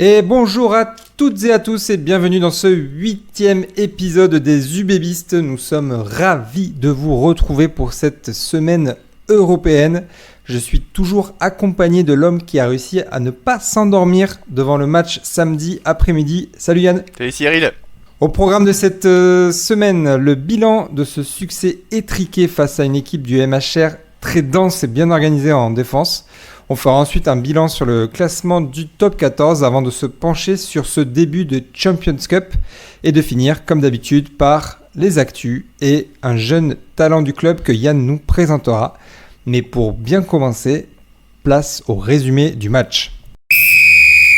Et bonjour à toutes et à tous et bienvenue dans ce 8e épisode des UBBistes. Nous sommes ravis de vous retrouver pour cette semaine européenne. Je suis toujours accompagné de l'homme qui a réussi à ne pas s'endormir devant le match samedi après-midi. Salut Yann. Salut Cyril. Au programme de cette semaine, le bilan de ce succès étriqué face à une équipe du MHR très dense et bien organisée en défense. On fera ensuite un bilan sur le classement du top 14 avant de se pencher sur ce début de Champions Cup et de finir comme d'habitude par les actus et un jeune talent du club que Yann nous présentera. Mais pour bien commencer, place au résumé du match.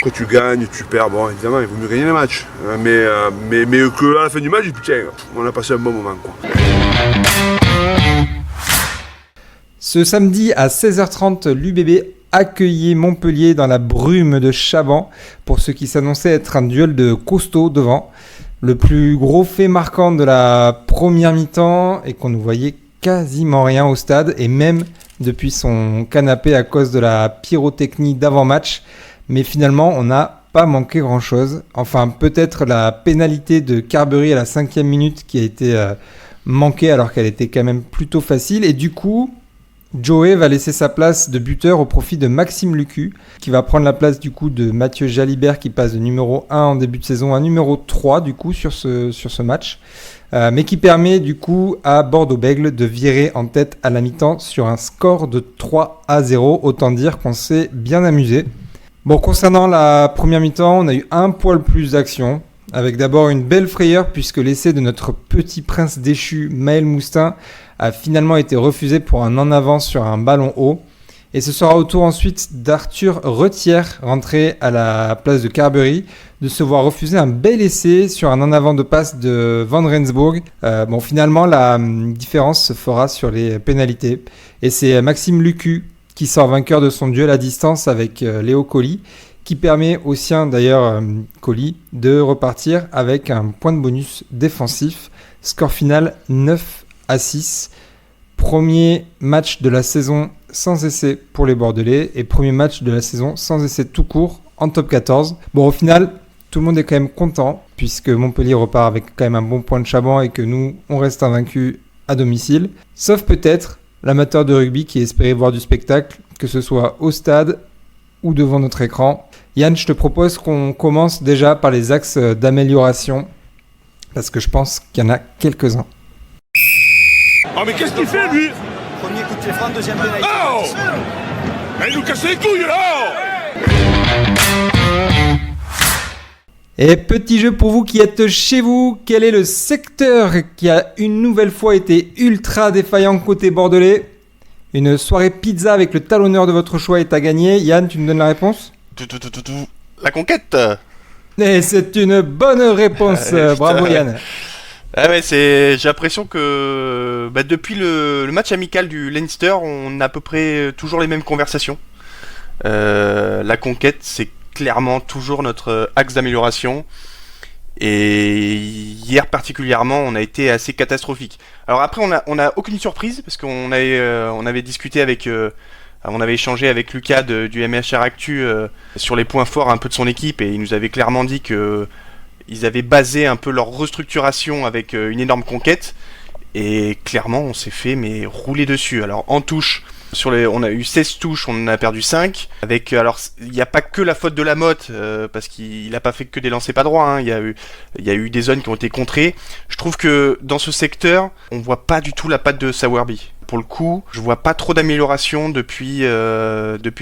Quand tu gagnes, tu perds, bon évidemment il vaut mieux gagner les matchs. Mais que à la fin du match, putain, on a passé un bon moment quoi. Ce samedi à 16h30, l'UBB accueillait Montpellier dans la brume de Chaban pour ce qui s'annonçait être un duel de costaud devant. Le plus gros fait marquant de la première mi-temps est qu'on ne voyait quasiment rien au stade et même depuis son canapé à cause de la pyrotechnie d'avant-match. Mais finalement, on n'a pas manqué grand-chose. Enfin, peut-être la pénalité de Carberry à la 5e minute qui a été manquée alors qu'elle était quand même plutôt facile. Et du coup, Joey va laisser sa place de buteur au profit de Maxime Lucu, qui va prendre la place du coup de Mathieu Jalibert qui passe de numéro 1 en début de saison à numéro 3 du coup sur ce match. Mais qui permet du coup à Bordeaux-Bègles de virer en tête à la mi-temps sur un score de 3-0. Autant dire qu'on s'est bien amusé. Bon, concernant la première mi-temps, on a eu un poil plus d'action, avec d'abord une belle frayeur puisque l'essai de notre petit prince déchu Maël Moustin a finalement été refusé pour un en avant sur un ballon haut. Et ce sera au tour ensuite d'Arthur Retière, rentré à la place de Carberry, de se voir refuser un bel essai sur un en avant de passe de Van Rensburg. Finalement, la différence se fera sur les pénalités. Et c'est Maxime Lucu qui sort vainqueur de son duel à distance avec Léo Colli, qui permet au sien d'ailleurs Colli de repartir avec un point de bonus défensif. Score final 9-6. Premier match de la saison sans essai pour les Bordelais et premier match de la saison sans essai tout court en top 14. Bon, au final, tout le monde est quand même content puisque Montpellier repart avec quand même un bon point de Chaban et que nous, on reste invaincus à domicile. Sauf peut-être l'amateur de rugby qui espérait voir du spectacle, que ce soit au stade ou devant notre écran. Yann, je te propose qu'on commence déjà par les axes d'amélioration parce que je pense qu'il y en a quelques-uns. Oh mais qu'est-ce qu'il fait lui? Premier coup de pied franc, deuxième pénalité. Oh! Il nous casse les couilles là! Et petit jeu pour vous qui êtes chez vous, quel est le secteur qui a une nouvelle fois été ultra défaillant côté bordelais? Une soirée pizza avec le talonneur de votre choix est à gagner. Yann, tu nous donnes la réponse? La conquête. Et c'est une bonne réponse, bravo Yann. Ah ouais, j'ai l'impression que depuis le match amical du Leinster, on a à peu près toujours les mêmes conversations. La conquête, c'est clairement toujours notre axe d'amélioration. Et hier particulièrement, on a été assez catastrophique. Alors après, on a aucune surprise parce qu'on avait discuté avec, on avait échangé avec Lucas du MHR Actu sur les points forts un peu de son équipe et il nous avait clairement dit que ils avaient basé un peu leur restructuration avec une énorme conquête et clairement on s'est fait rouler dessus. Alors en touche, on a eu 16 touches, on en a perdu 5. Alors il n'y a pas que la faute de Lamotte parce qu'il n'a pas fait que des lancers pas droits. Hein. Il y a eu des zones qui ont été contrées. Je trouve que dans ce secteur, on voit pas du tout la patte de Sawerby. Pour le coup, je vois pas trop d'amélioration depuis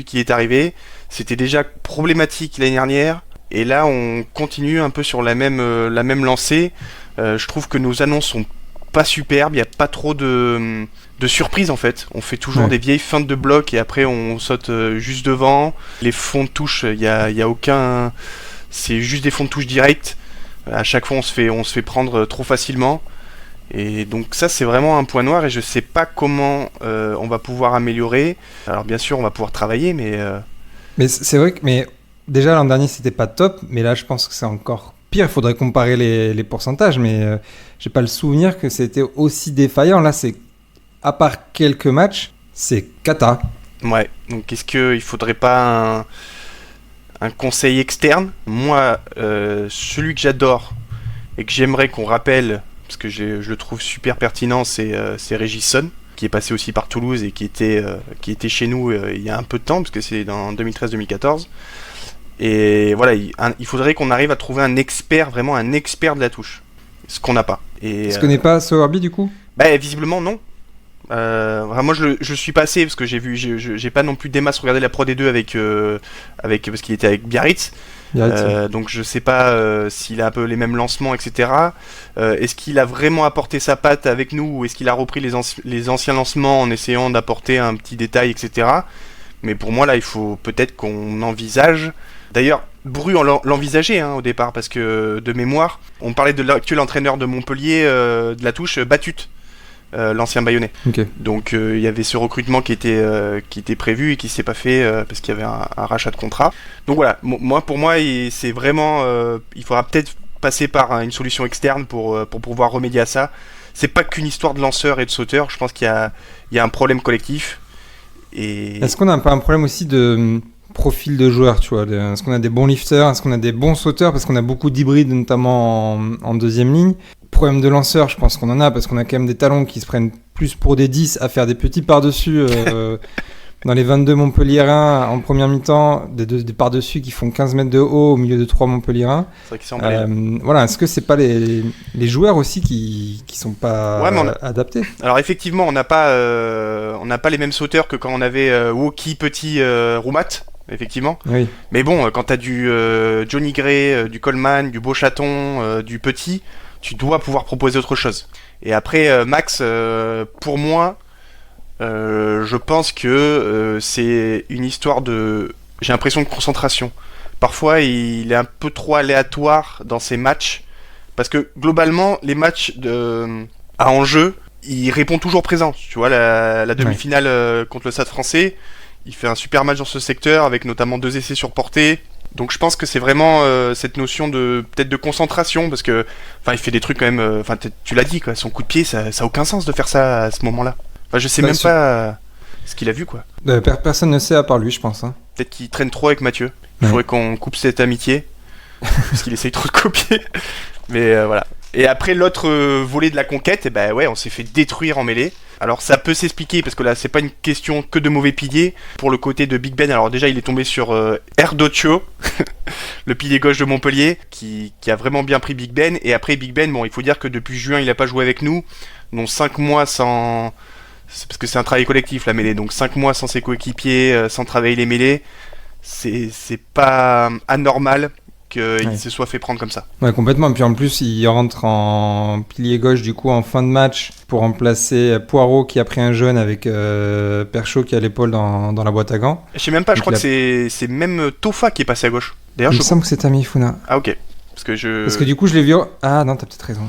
qu'il est arrivé. C'était déjà problématique l'année dernière. Et là, on continue un peu sur la même lancée. Je trouve que nos annonces sont pas superbes. Il n'y a pas trop de surprises en fait. On fait toujours des vieilles feintes de bloc et après on saute juste devant. Les fonds de touche, il y a aucun. C'est juste des fonds de touche directs. À chaque fois, on se fait prendre trop facilement. Et donc ça, c'est vraiment un point noir et je sais pas comment on va pouvoir améliorer. Alors bien sûr, on va pouvoir travailler, mais. Mais c'est vrai que déjà l'an dernier c'était pas top, mais là je pense que c'est encore pire. Il faudrait comparer les pourcentages, mais j'ai pas le souvenir que c'était aussi défaillant. Là, c'est à part quelques matchs, c'est cata. Ouais. Donc est-ce qu'il faudrait pas un conseil externe. Moi, celui que j'adore et que j'aimerais qu'on rappelle, parce que je le trouve super pertinent, c'est Régis Son, qui est passé aussi par Toulouse et qui était chez nous il y a un peu de temps, parce que c'est dans 2013-2014. Et voilà, il faudrait qu'on arrive à trouver un expert, vraiment un expert de la touche. Ce qu'on n'a pas. Ce qu'on n'est pas Sowerby du coup ? Bah, visiblement non. Moi je suis passé parce que j'ai pas non plus des masses regardé la Pro D2 avec parce qu'il était avec Biarritz. Donc je sais pas s'il a un peu les mêmes lancements, etc. Est-ce qu'il a vraiment apporté sa patte avec nous, ou est-ce qu'il a repris les anciens lancements en essayant d'apporter un petit détail, etc. Mais pour moi là il faut peut-être qu'on envisage. D'ailleurs Bru l'envisageait au départ, parce que de mémoire on parlait de l'actuel entraîneur de Montpellier de la touche, Batut. L'ancien Bayonnais. Okay. Donc il y avait ce recrutement qui était prévu et qui s'est pas fait parce qu'il y avait un rachat de contrat. Donc voilà, pour moi c'est vraiment il faudra peut-être passer par une solution externe pour pouvoir remédier à ça. C'est pas qu'une histoire de lanceur et de sauteur, je pense qu'il y a un problème collectif. Et... Est-ce qu'on a pas un problème aussi de profil de joueurs, tu vois ? Est-ce qu'on a des bons lifters ? Est-ce qu'on a des bons sauteurs ? Parce qu'on a beaucoup d'hybrides, notamment en deuxième ligne. Problème de lanceur, je pense qu'on en a, parce qu'on a quand même des talons qui se prennent plus pour des 10 à faire des petits par-dessus dans les 22 Montpelliérains en première mi-temps, des par-dessus qui font 15 mètres de haut au milieu de 3 Montpelliérains. C'est vrai qu'ils sont voilà, est-ce que c'est pas les joueurs aussi qui sont pas adaptés ? Alors effectivement, on n'a pas les mêmes sauteurs que quand on avait Woki, Petit, Roumat. Effectivement. Oui. Mais bon, quand t'as du Johnny Gray, du Coleman, du Beauchaton, du Petit, tu dois pouvoir proposer autre chose. Et après, Max, pour moi, je pense que c'est une histoire j'ai l'impression de concentration. Parfois, il est un peu trop aléatoire dans ses matchs, parce que globalement, les matchs à enjeu, il répond toujours présent. Tu vois, la demi-finale contre le Stade Français, il fait un super match dans ce secteur, avec notamment 2 essais sur portée. Donc je pense que c'est vraiment cette notion peut-être de concentration, parce que il fait des trucs quand même, tu l'as dit quoi, son coup de pied, ça a aucun sens de faire ça à ce moment-là. Je sais même pas ce qu'il a vu quoi. Personne ne sait à part lui, je pense. Peut-être qu'il traîne trop avec Mathieu. Il faudrait qu'on coupe cette amitié parce qu'il essaye trop de copier. Mais voilà. Et après l'autre volet de la conquête, on s'est fait détruire en mêlée. Alors ça peut s'expliquer, parce que là c'est pas une question que de mauvais piliers. Pour le côté de Big Ben, alors déjà il est tombé sur Erdocchio, le pilier gauche de Montpellier, qui a vraiment bien pris Big Ben. Et après Big Ben, il faut dire que depuis juin il a pas joué avec nous, donc 5 mois sans... Parce que c'est un travail collectif la mêlée, donc 5 mois sans ses coéquipiers, sans travailler les mêlées, c'est pas anormal qu'il se soit fait prendre comme ça. Ouais, complètement. Et puis en plus, il rentre en pilier gauche du coup en fin de match pour remplacer Poirot qui a pris un jeune avec Perchaud qui a l'épaule dans la boîte à gants. Je sais même pas, je crois que c'est même Tofa qui est passé à gauche. D'ailleurs, il me semble que c'est Tamifuna. Ah ok. Parce que du coup, je l'ai vu... Ah non, t'as peut-être raison.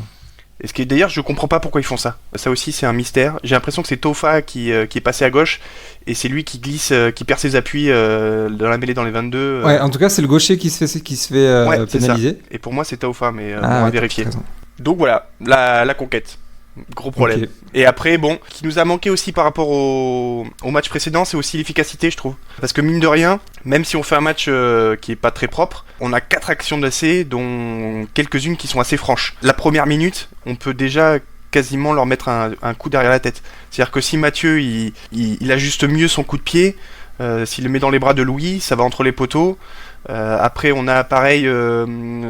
Et d'ailleurs, je comprends pas pourquoi ils font ça. Ça aussi, c'est un mystère. J'ai l'impression que c'est Tofa qui est passé à gauche, et c'est lui qui glisse, qui perd ses appuis dans la mêlée dans les 22. Ouais, en tout cas, c'est le gaucher qui se fait pénaliser. Et pour moi, c'est Tofa, mais on va vérifier. Donc voilà, la conquête. Gros problème. Okay. Et après, qui nous a manqué aussi par rapport au match précédent, c'est aussi l'efficacité, je trouve. Parce que mine de rien, même si on fait un match qui est pas très propre, on a 4 actions d'AC, dont quelques-unes qui sont assez franches. La première minute, on peut déjà quasiment leur mettre un coup derrière la tête. C'est-à-dire que si Mathieu, il ajuste mieux son coup de pied, s'il le met dans les bras de Louis, ça va entre les poteaux. Après, on a pareil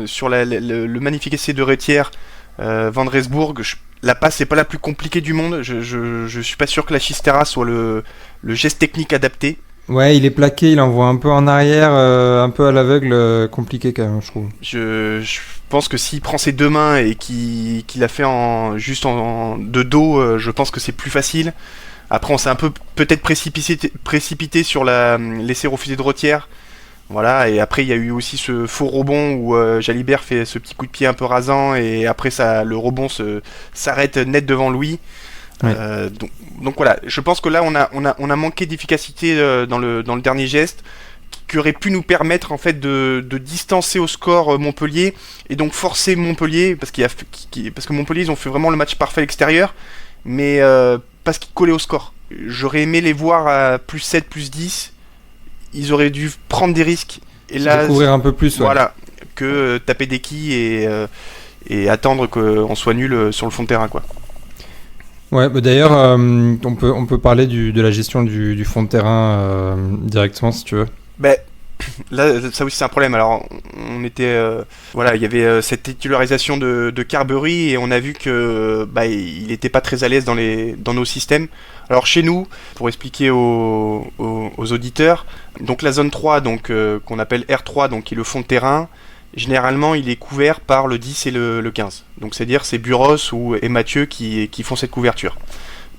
sur le magnifique essai de Retière, Van Resburg. La passe c'est pas la plus compliquée du monde. Je suis pas sûr que la Chistera soit le geste technique adapté. Ouais, il est plaqué, il envoie un peu en arrière, un peu à l'aveugle, compliqué quand même, je trouve. Je pense que s'il prend ses 2 mains et qu'il a fait juste de dos, je pense que c'est plus facile. Après, on s'est un peu peut-être précipité sur l'essai refusé de Retière. Voilà, et après il y a eu aussi ce faux rebond où Jalibert fait ce petit coup de pied un peu rasant, et après le rebond s'arrête net devant Louis. Ouais. Donc voilà, je pense que là on a manqué d'efficacité dans le dernier geste, qui aurait pu nous permettre en fait de distancer au score Montpellier, et donc forcer Montpellier, parce que Montpellier ils ont fait vraiment le match parfait à l'extérieur, mais parce qu'ils collaient au score. J'aurais aimé les voir à plus 7, plus 10. Ils auraient dû prendre des risques Et là, découvrir un peu plus. Ouais. voilà, que taper des quilles et attendre qu'on soit nul sur le fond de terrain, quoi. Ouais, bah d'ailleurs, on peut parler de la gestion du fond de terrain directement si tu veux. Ben, là, ça aussi c'est un problème. Alors, on était, voilà, il y avait cette titularisation de Carberry et on a vu que il était pas très à l'aise dans nos systèmes. Alors chez nous, pour expliquer aux auditeurs, donc la zone 3, donc qu'on appelle R3, donc qui est le fond de terrain, généralement il est couvert par le 10 et le 15. Donc c'est-à-dire c'est Buros et Mathieu qui font cette couverture.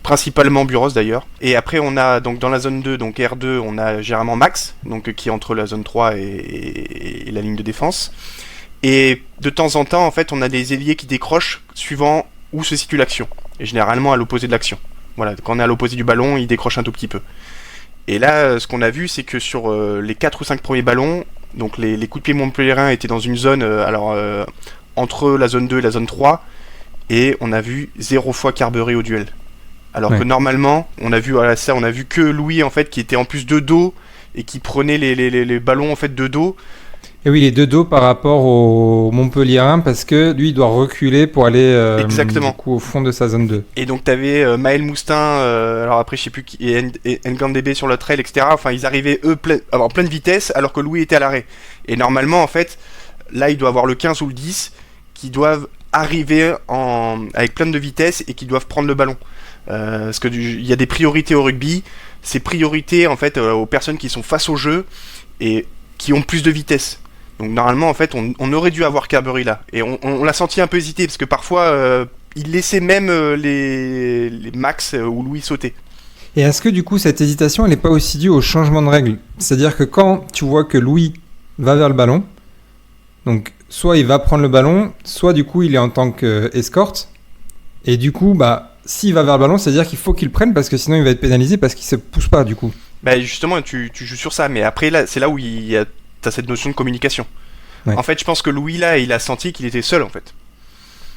Principalement Buros d'ailleurs. Et après on a donc dans la zone 2, donc R2, on a généralement Max, donc qui est entre la zone 3 et la ligne de défense. Et de temps en temps, en fait, on a des ailiers qui décrochent suivant où se situe l'action. Et généralement à l'opposé de l'action. Voilà, quand on est à l'opposé du ballon, il décroche un tout petit peu. Et là, ce qu'on a vu, c'est que sur les 4 ou 5 premiers ballons, donc les coups de pied montpelliérains étaient dans une zone, entre la zone 2 et la zone 3, et on a vu 0 fois Carberry au duel. Alors que normalement, on a vu que Louis, en fait, qui était en plus de dos, et qui prenait les ballons, en fait, de dos. Et oui, les deux dos par rapport au Montpellierin, parce que lui, il doit reculer pour aller Exactement. Du coup, au fond de sa zone 2. Et donc, t'avais Maël Moustin, alors après, je sais plus qui, et Ngandebe sur le trail, etc. Enfin, ils arrivaient, eux, en pleine vitesse, alors que Louis était à l'arrêt. Et normalement, en fait, là, il doit avoir le 15 ou le 10, qui doivent arriver avec plein de vitesse et qui doivent prendre le ballon. Parce que il y a des priorités au rugby. Ces priorités, en fait, aux personnes qui sont face au jeu et qui ont plus de vitesse. Donc normalement, en fait, on aurait dû avoir Carberry là. Et on l'a senti un peu hésiter, parce que parfois, il laissait même les max où Louis sautait. Et est-ce que du coup, cette hésitation, elle n'est pas aussi due au changement de règles ? C'est-à-dire que quand tu vois que Louis va vers le ballon, donc soit il va prendre le ballon, soit du coup, il est en tant qu'escorte. Et du coup, s'il va vers le ballon, c'est-à-dire qu'il faut qu'il le prenne, parce que sinon, il va être pénalisé, parce qu'il se pousse pas, du coup. Justement, tu joues sur ça. Mais après, là, c'est là où t'as cette notion de communication. Ouais. En fait, je pense que Louis, là, il a senti qu'il était seul, en fait.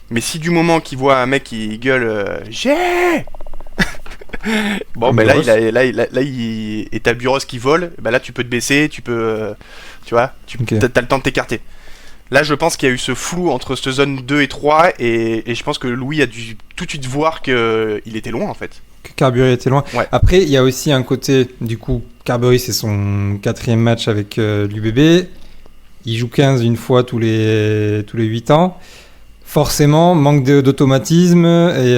Mais si du moment qu'il voit un mec qui gueule « J'ai !» Bon, là, et t'as Buros qui vole, là, tu peux te baisser, tu peux... tu vois, t'as le temps de t'écarter. Là, je pense qu'il y a eu ce flou entre cette zone 2 et 3, et je pense que Louis a dû tout de suite voir qu'il était loin, en fait. Que Carberry était loin. Ouais. Après, il y a aussi un côté, du coup, Carberry, c'est son 4e match avec l'UBB. Il joue 15 une fois tous les 8 ans. Forcément, manque d'automatisme. Et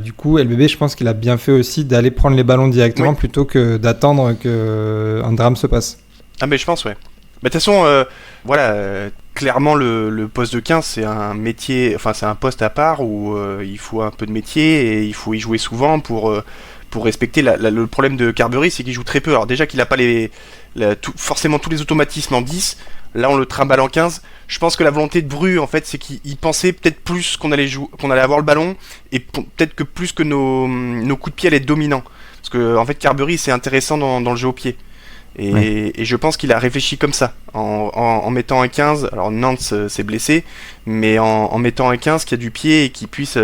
du coup, LBB, je pense qu'il a bien fait aussi d'aller prendre les ballons directement plutôt que d'attendre qu'un drame se passe. Ah, mais je pense, ouais. De toute façon, clairement, le poste de 15, c'est un métier, enfin, c'est un poste à part où il faut un peu de métier et il faut y jouer souvent pour respecter le problème de Carberry, c'est qu'il joue très peu. Alors, déjà qu'il n'a pas forcément tous les automatismes en 10, là, on le trimballe en 15. Je pense que la volonté de Bru, en fait, c'est qu'il pensait peut-être plus qu'on allait avoir le ballon et peut-être que plus que nos coups de pied allaient être dominants. Parce que, en fait, Carberry, c'est intéressant dans le jeu au pied. Et je pense qu'il a réfléchi comme ça, en mettant un 15, alors Nantes s'est blessé, mais en mettant un 15 qui a du pied et qui puisse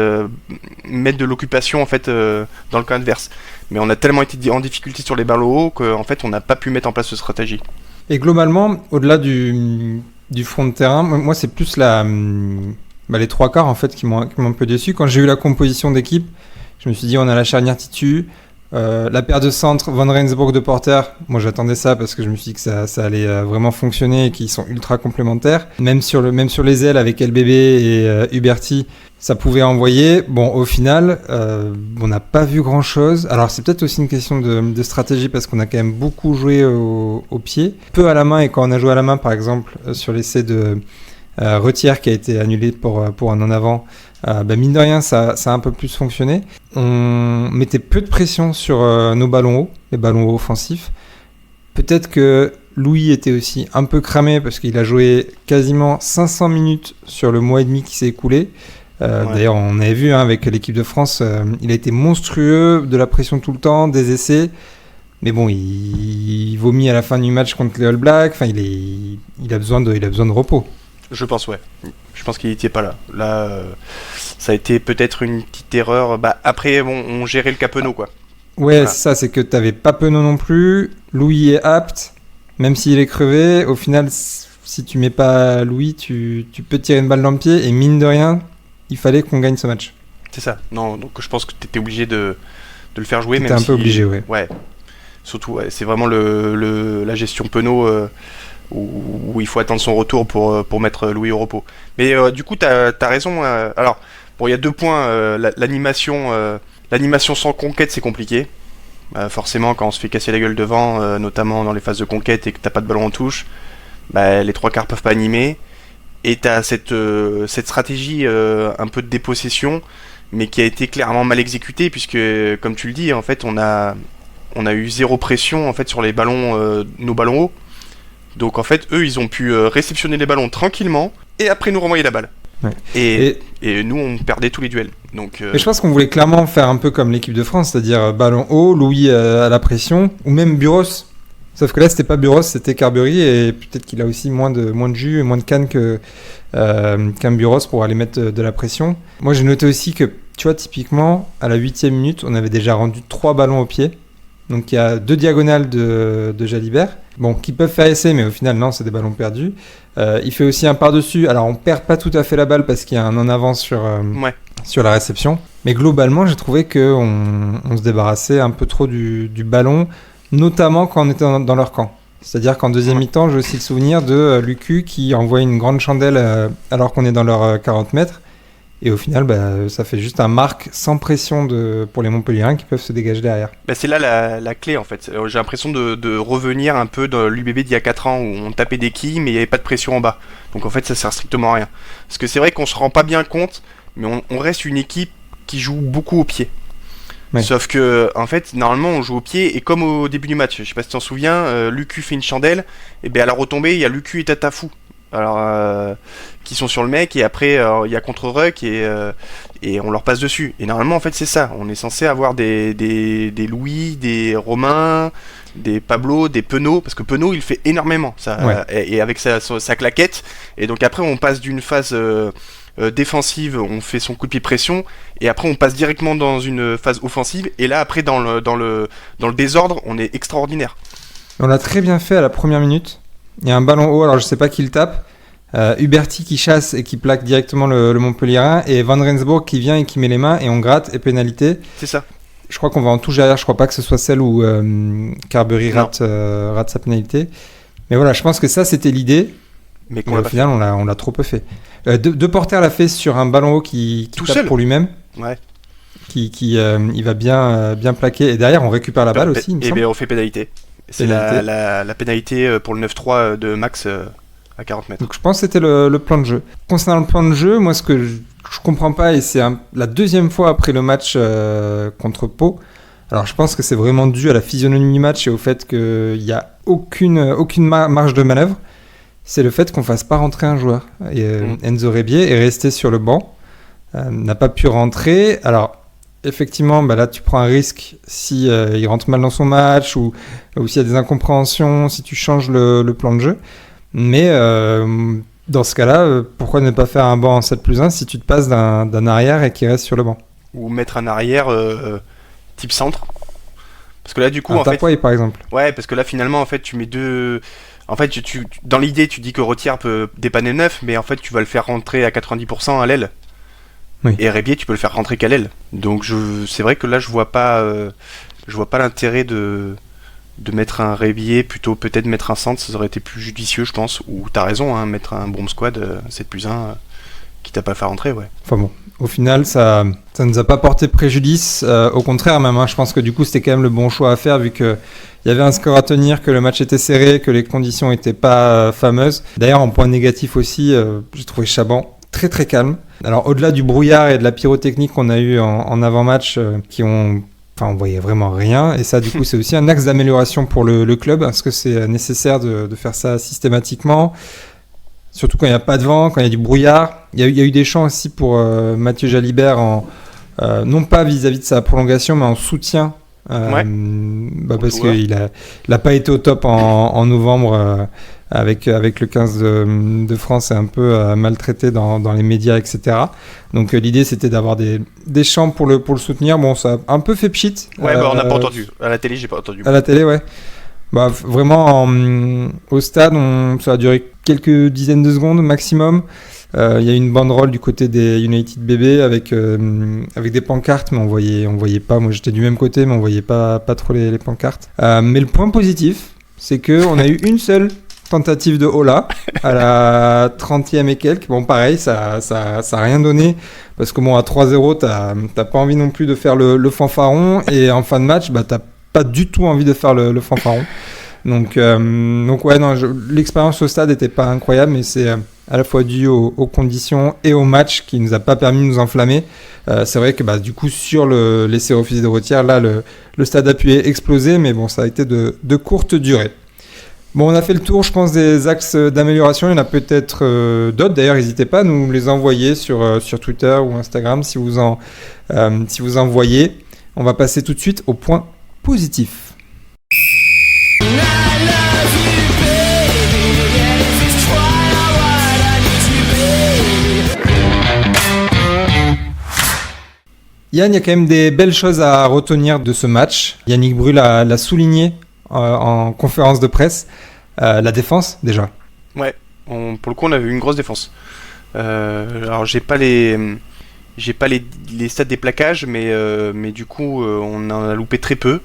mettre de l'occupation en fait dans le camp adverse. Mais on a tellement été en difficulté sur les ballons hauts qu'en fait on n'a pas pu mettre en place cette stratégie. Et globalement, au-delà du front de terrain, moi c'est plus les 3 quarts en fait qui m'ont un peu déçu. Quand j'ai eu la composition d'équipe, je me suis dit on a la charnière Titu, la paire de centres Van Rensburg de Porter, moi j'attendais ça parce que je me suis dit que ça allait vraiment fonctionner et qu'ils sont ultra complémentaires. Même sur les ailes avec LBB et Huberti, ça pouvait envoyer. Bon, au final, on n'a pas vu grand chose. Alors c'est peut-être aussi une question de stratégie parce qu'on a quand même beaucoup joué au pied, peu à la main, et quand on a joué à la main, par exemple sur l'essai de Retière qui a été annulé pour un en avant, mine de rien ça a un peu plus fonctionné. On mettait peu de pression sur nos ballons hauts, les ballons hauts offensifs. Peut-être que Louis était aussi un peu cramé parce qu'il a joué quasiment 500 minutes sur le mois et demi qui s'est écoulé. D'ailleurs on avait vu avec l'équipe de France, il a été monstrueux, de la pression tout le temps, des essais. Mais bon, il vomit à la fin du match contre les All Blacks. Enfin, il a besoin de repos. Je pense, ouais. Je pense qu'il n'était pas là. Là, ça a été peut-être une petite erreur. Après, on gérait le Capenot, quoi. Ouais, voilà. C'est ça, c'est que tu n'avais pas Penaud non plus. Louis est apte. Même s'il est crevé, au final, si tu mets pas Louis, tu peux tirer une balle dans le pied. Et mine de rien, il fallait qu'on gagne ce match. C'est ça. Non, donc je pense que tu étais obligé de le faire jouer. T'étais un peu obligé, ouais. Ouais. Surtout, ouais, c'est vraiment la gestion Penaud où il faut attendre son retour pour mettre Louis au repos. Mais du coup, t'as raison. Alors, bon, il y a 2 points. L'animation sans conquête, c'est compliqué. Forcément, quand on se fait casser la gueule devant, notamment dans les phases de conquête et que t'as pas de ballon en touche, les 3/4 peuvent pas animer. Et t'as cette stratégie un peu de dépossession, mais qui a été clairement mal exécutée, puisque, comme tu le dis, en fait, on a eu 0 pression en fait sur les ballons, nos ballons hauts. Donc en fait, eux, ils ont pu réceptionner les ballons tranquillement et après nous renvoyer la balle. Ouais. Et nous, on perdait tous les duels. Donc, Mais je pense qu'on voulait clairement faire un peu comme l'équipe de France, c'est-à-dire ballon haut, Louis à la pression, ou même Buros. Sauf que là, c'était pas Buros, c'était Carberry, et peut-être qu'il a aussi moins de jus et moins de canne qu'un Buros pour aller mettre de la pression. Moi, j'ai noté aussi que, tu vois, typiquement, à la 8e minute, on avait déjà rendu 3 ballons au pied. Donc il y a 2 diagonales de Jalibert, bon, qui peuvent faire essai, mais au final, non, c'est des ballons perdus. Il fait aussi un par-dessus. Alors, on perd pas tout à fait la balle parce qu'il y a un en avant sur la réception. Mais globalement, j'ai trouvé qu'on se débarrassait un peu trop du ballon, notamment quand on était dans leur camp. C'est-à-dire qu'en deuxième mi-temps, j'ai aussi le souvenir de Lucu qui envoie une grande chandelle alors qu'on est dans leurs 40 mètres. Et au final, ça fait juste un marque sans pression pour les Montpelliérains qui peuvent se dégager derrière. C'est là la clé en fait. J'ai l'impression de revenir un peu dans l'UBB d'il y a 4 ans où on tapait des quilles mais il n'y avait pas de pression en bas. Donc en fait ça sert strictement à rien. Parce que c'est vrai qu'on se rend pas bien compte, mais on reste une équipe qui joue beaucoup au pied. Ouais. Sauf que en fait normalement on joue au pied et comme au début du match, je sais pas si tu t'en souviens, Lucu fait une chandelle et à la retombée il y a Lucu et Tatafou. Alors qui sont sur le mec et après il y a contre-ruck et on leur passe dessus et normalement en fait c'est ça, on est censé avoir des Louis, des Romain, des Pablo, des Penaud, parce que Penaud il fait énormément ça, et avec sa claquette, et donc après on passe d'une phase défensive, on fait son coup de pied pression et après on passe directement dans une phase offensive et là après dans le désordre on est extraordinaire. On l'a très bien fait à la première minute. Il y a un ballon haut, alors je sais pas qui le tape. Huberti qui chasse et qui plaque directement le Montpellierin, et Van Rensburg qui vient et qui met les mains et on gratte et pénalité. C'est ça. Je crois qu'on va en touche derrière, je crois pas que ce soit celle où Carberry rate sa pénalité. Mais voilà, je pense que ça c'était l'idée. Mais au final, on l'a trop peu fait. De Porter l'a fait sur un ballon haut qui tape seul pour lui-même. Ouais. Il va bien plaquer. Et derrière, on récupère la balle aussi. Et bien, on fait pénalité. C'est la pénalité pour le 9-3 de Max à 40 mètres. Donc je pense que c'était le plan de jeu. Concernant le plan de jeu, moi ce que je comprends pas, et c'est la deuxième fois après le match contre Pau, alors je pense que c'est vraiment dû à la physionomie du match et au fait qu'il n'y a aucune marge de manœuvre, c'est le fait qu'on fasse pas rentrer un joueur. Et, Enzo Rebier est resté sur le banc, n'a pas pu rentrer. Alors effectivement, là tu prends un risque si il rentre mal dans son match ou s'il y a des incompréhensions, si tu changes le plan de jeu. Mais dans ce cas-là, pourquoi ne pas faire un banc en 7+1 si tu te passes d'un arrière et qui reste sur le banc? Ou mettre un arrière type centre. Parce que là du coup en fait, par exemple. Ouais, parce que là finalement en fait tu mets deux. En fait tu dans l'idée tu dis que Retière peut dépanner le 9, mais en fait tu vas le faire rentrer à 90% à l'aile. Oui. Et Rebier, tu peux le faire rentrer qu'à l'aile. Donc c'est vrai que là, je vois pas l'intérêt de mettre un Rebier, plutôt peut-être mettre un centre, ça aurait été plus judicieux, je pense. Ou t'as raison, hein, mettre un bomb squad 7+1 quitte à pas faire rentrer, ouais. Enfin bon, au final, ça nous a pas porté préjudice. Au contraire, même, hein, je pense que du coup, c'était quand même le bon choix à faire vu que il y avait un score à tenir, que le match était serré, que les conditions étaient pas fameuses. D'ailleurs, en point négatif aussi, j'ai trouvé Chaban très très calme. Alors au-delà du brouillard et de la pyrotechnique qu'on a eu en avant-match, on voyait vraiment rien, et ça du coup c'est aussi un axe d'amélioration pour le club, parce que c'est nécessaire de faire ça systématiquement, surtout quand il n'y a pas de vent, quand il y a du brouillard. Il y a eu des chants aussi pour Mathieu Jalibert, non pas vis-à-vis de sa prolongation, mais en soutien. Parce qu'il n'a pas été au top en novembre avec le 15 de France, et un peu maltraité dans les médias, etc. Donc l'idée c'était d'avoir des chants pour le soutenir. Bon, ça a un peu fait pchit. Ouais, on n'a pas entendu. À la télé, j'ai pas entendu. À la télé, ouais. Bah, vraiment, au stade, ça a duré quelques dizaines de secondes maximum. Il y a une banderole du côté des United BB avec des pancartes, mais on voyait pas. Moi, j'étais du même côté, mais on voyait pas trop les pancartes. Mais le point positif, c'est que on a eu une seule tentative de Ola à la 30e et quelques. Bon, pareil, ça a rien donné parce que bon, à 3-0, t'as pas envie non plus de faire le fanfaron, et en fin de match, bah, t'as pas du tout envie de faire le fanfaron. Donc ouais, non, l'expérience au stade était pas incroyable, mais c'est à la fois dû aux conditions et au match qui nous a pas permis de nous enflammer. C'est vrai que bah, du coup, sur l'essai refusé de retire, là, le stade a pu exploser, mais bon, ça a été de courte durée. Bon, on a fait le tour, je pense, des axes d'amélioration. Il y en a peut-être d'autres. D'ailleurs, n'hésitez pas à nous les envoyer sur Twitter ou Instagram si vous en voyez. On va passer tout de suite au point positif. Yann, il y a quand même des belles choses à retenir de ce match. Yannick Bru l'a souligné en conférence de presse. La défense, déjà. Ouais, pour le coup, on a vu une grosse défense. Alors, j'ai pas les stats des plaquages, mais du coup, on en a loupé très peu.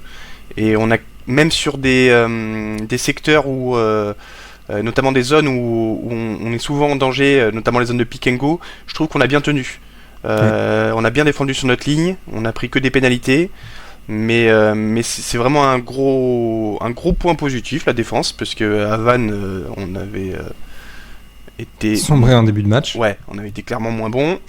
Et on a, même sur des secteurs où, notamment des zones où on est souvent en danger, notamment les zones de pick and go, je trouve qu'on a bien tenu. On a bien défendu sur notre ligne, on a pris que des pénalités, mais c'est vraiment un gros point positif, la défense, parce que à Vannes, on avait été sombré en début de match. Ouais, on avait été clairement moins bon.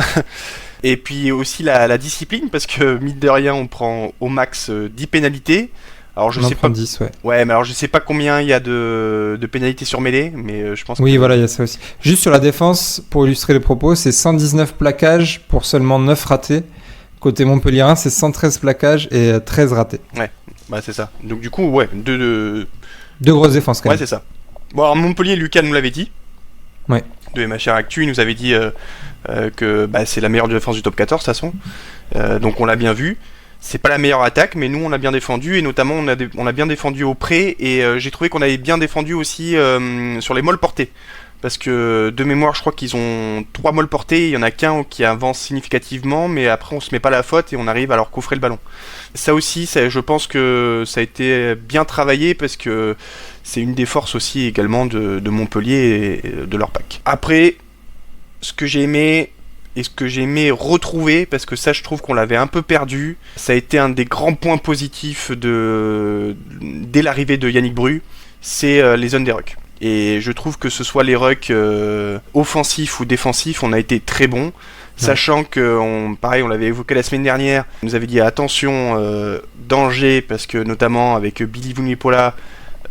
Et puis aussi la discipline, parce que mine de rien, on prend au max 10 pénalités. Alors je sais pas 10, ouais. Ouais, mais alors je sais pas combien il y a de pénalités sur mêlée, mais je pense oui, voilà, il y a ça aussi. Juste sur la défense, pour illustrer le propos, c'est 119 plaquages pour seulement 9 ratés. Côté Montpellierin, c'est 113 plaquages et 13 ratés. Ouais, bah c'est ça. Donc du coup, ouais, deux grosses défenses quand même. Ouais, c'est ça. Bon, alors Montpellier, Lucas nous l'avait dit. Ouais. De MHR Actu, il nous avait dit que bah, c'est la meilleure défense du top 14 de toute façon. Donc on l'a bien vu. C'est pas la meilleure attaque, mais nous on a bien défendu, et notamment on a bien défendu au pré, et j'ai trouvé qu'on avait bien défendu aussi sur les molles portées. Parce que de mémoire, je crois qu'ils ont 3 molles portées, il y en a qu'un qui avance significativement, mais après on se met pas la faute et on arrive à leur coffrer le ballon. Ça aussi, je pense que ça a été bien travaillé, parce que c'est une des forces aussi également de Montpellier et de leur pack. Après, ce que j'ai aimé, et ce que j'ai aimé retrouver, parce que ça je trouve qu'on l'avait un peu perdu, ça a été un des grands points positifs dès l'arrivée de Yannick Bru, c'est les zones des rucks. Et je trouve que ce soit les rucks offensifs ou défensifs, on a été très bons, sachant que, pareil, on l'avait évoqué la semaine dernière, on nous avait dit attention, danger, parce que notamment avec Billy Vunipola,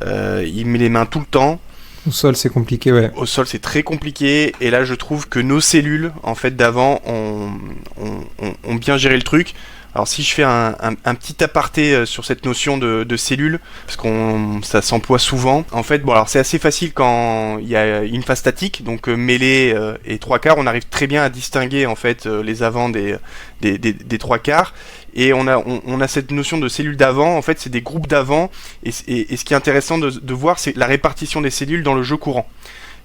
il met les mains tout le temps. Au sol, c'est compliqué, ouais. Au sol, c'est très compliqué. Et là, je trouve que nos cellules, en fait, d'avant, ont bien géré le truc. Alors, si je fais un petit aparté sur cette notion de cellules, parce que ça s'emploie souvent. En fait, bon, alors c'est assez facile quand il y a une phase statique, donc mêlée et trois quarts, on arrive très bien à distinguer en fait les avants des trois quarts. Et on a cette notion de cellules d'avant, en fait c'est des groupes d'avant, et ce qui est intéressant de voir, c'est la répartition des cellules dans le jeu courant.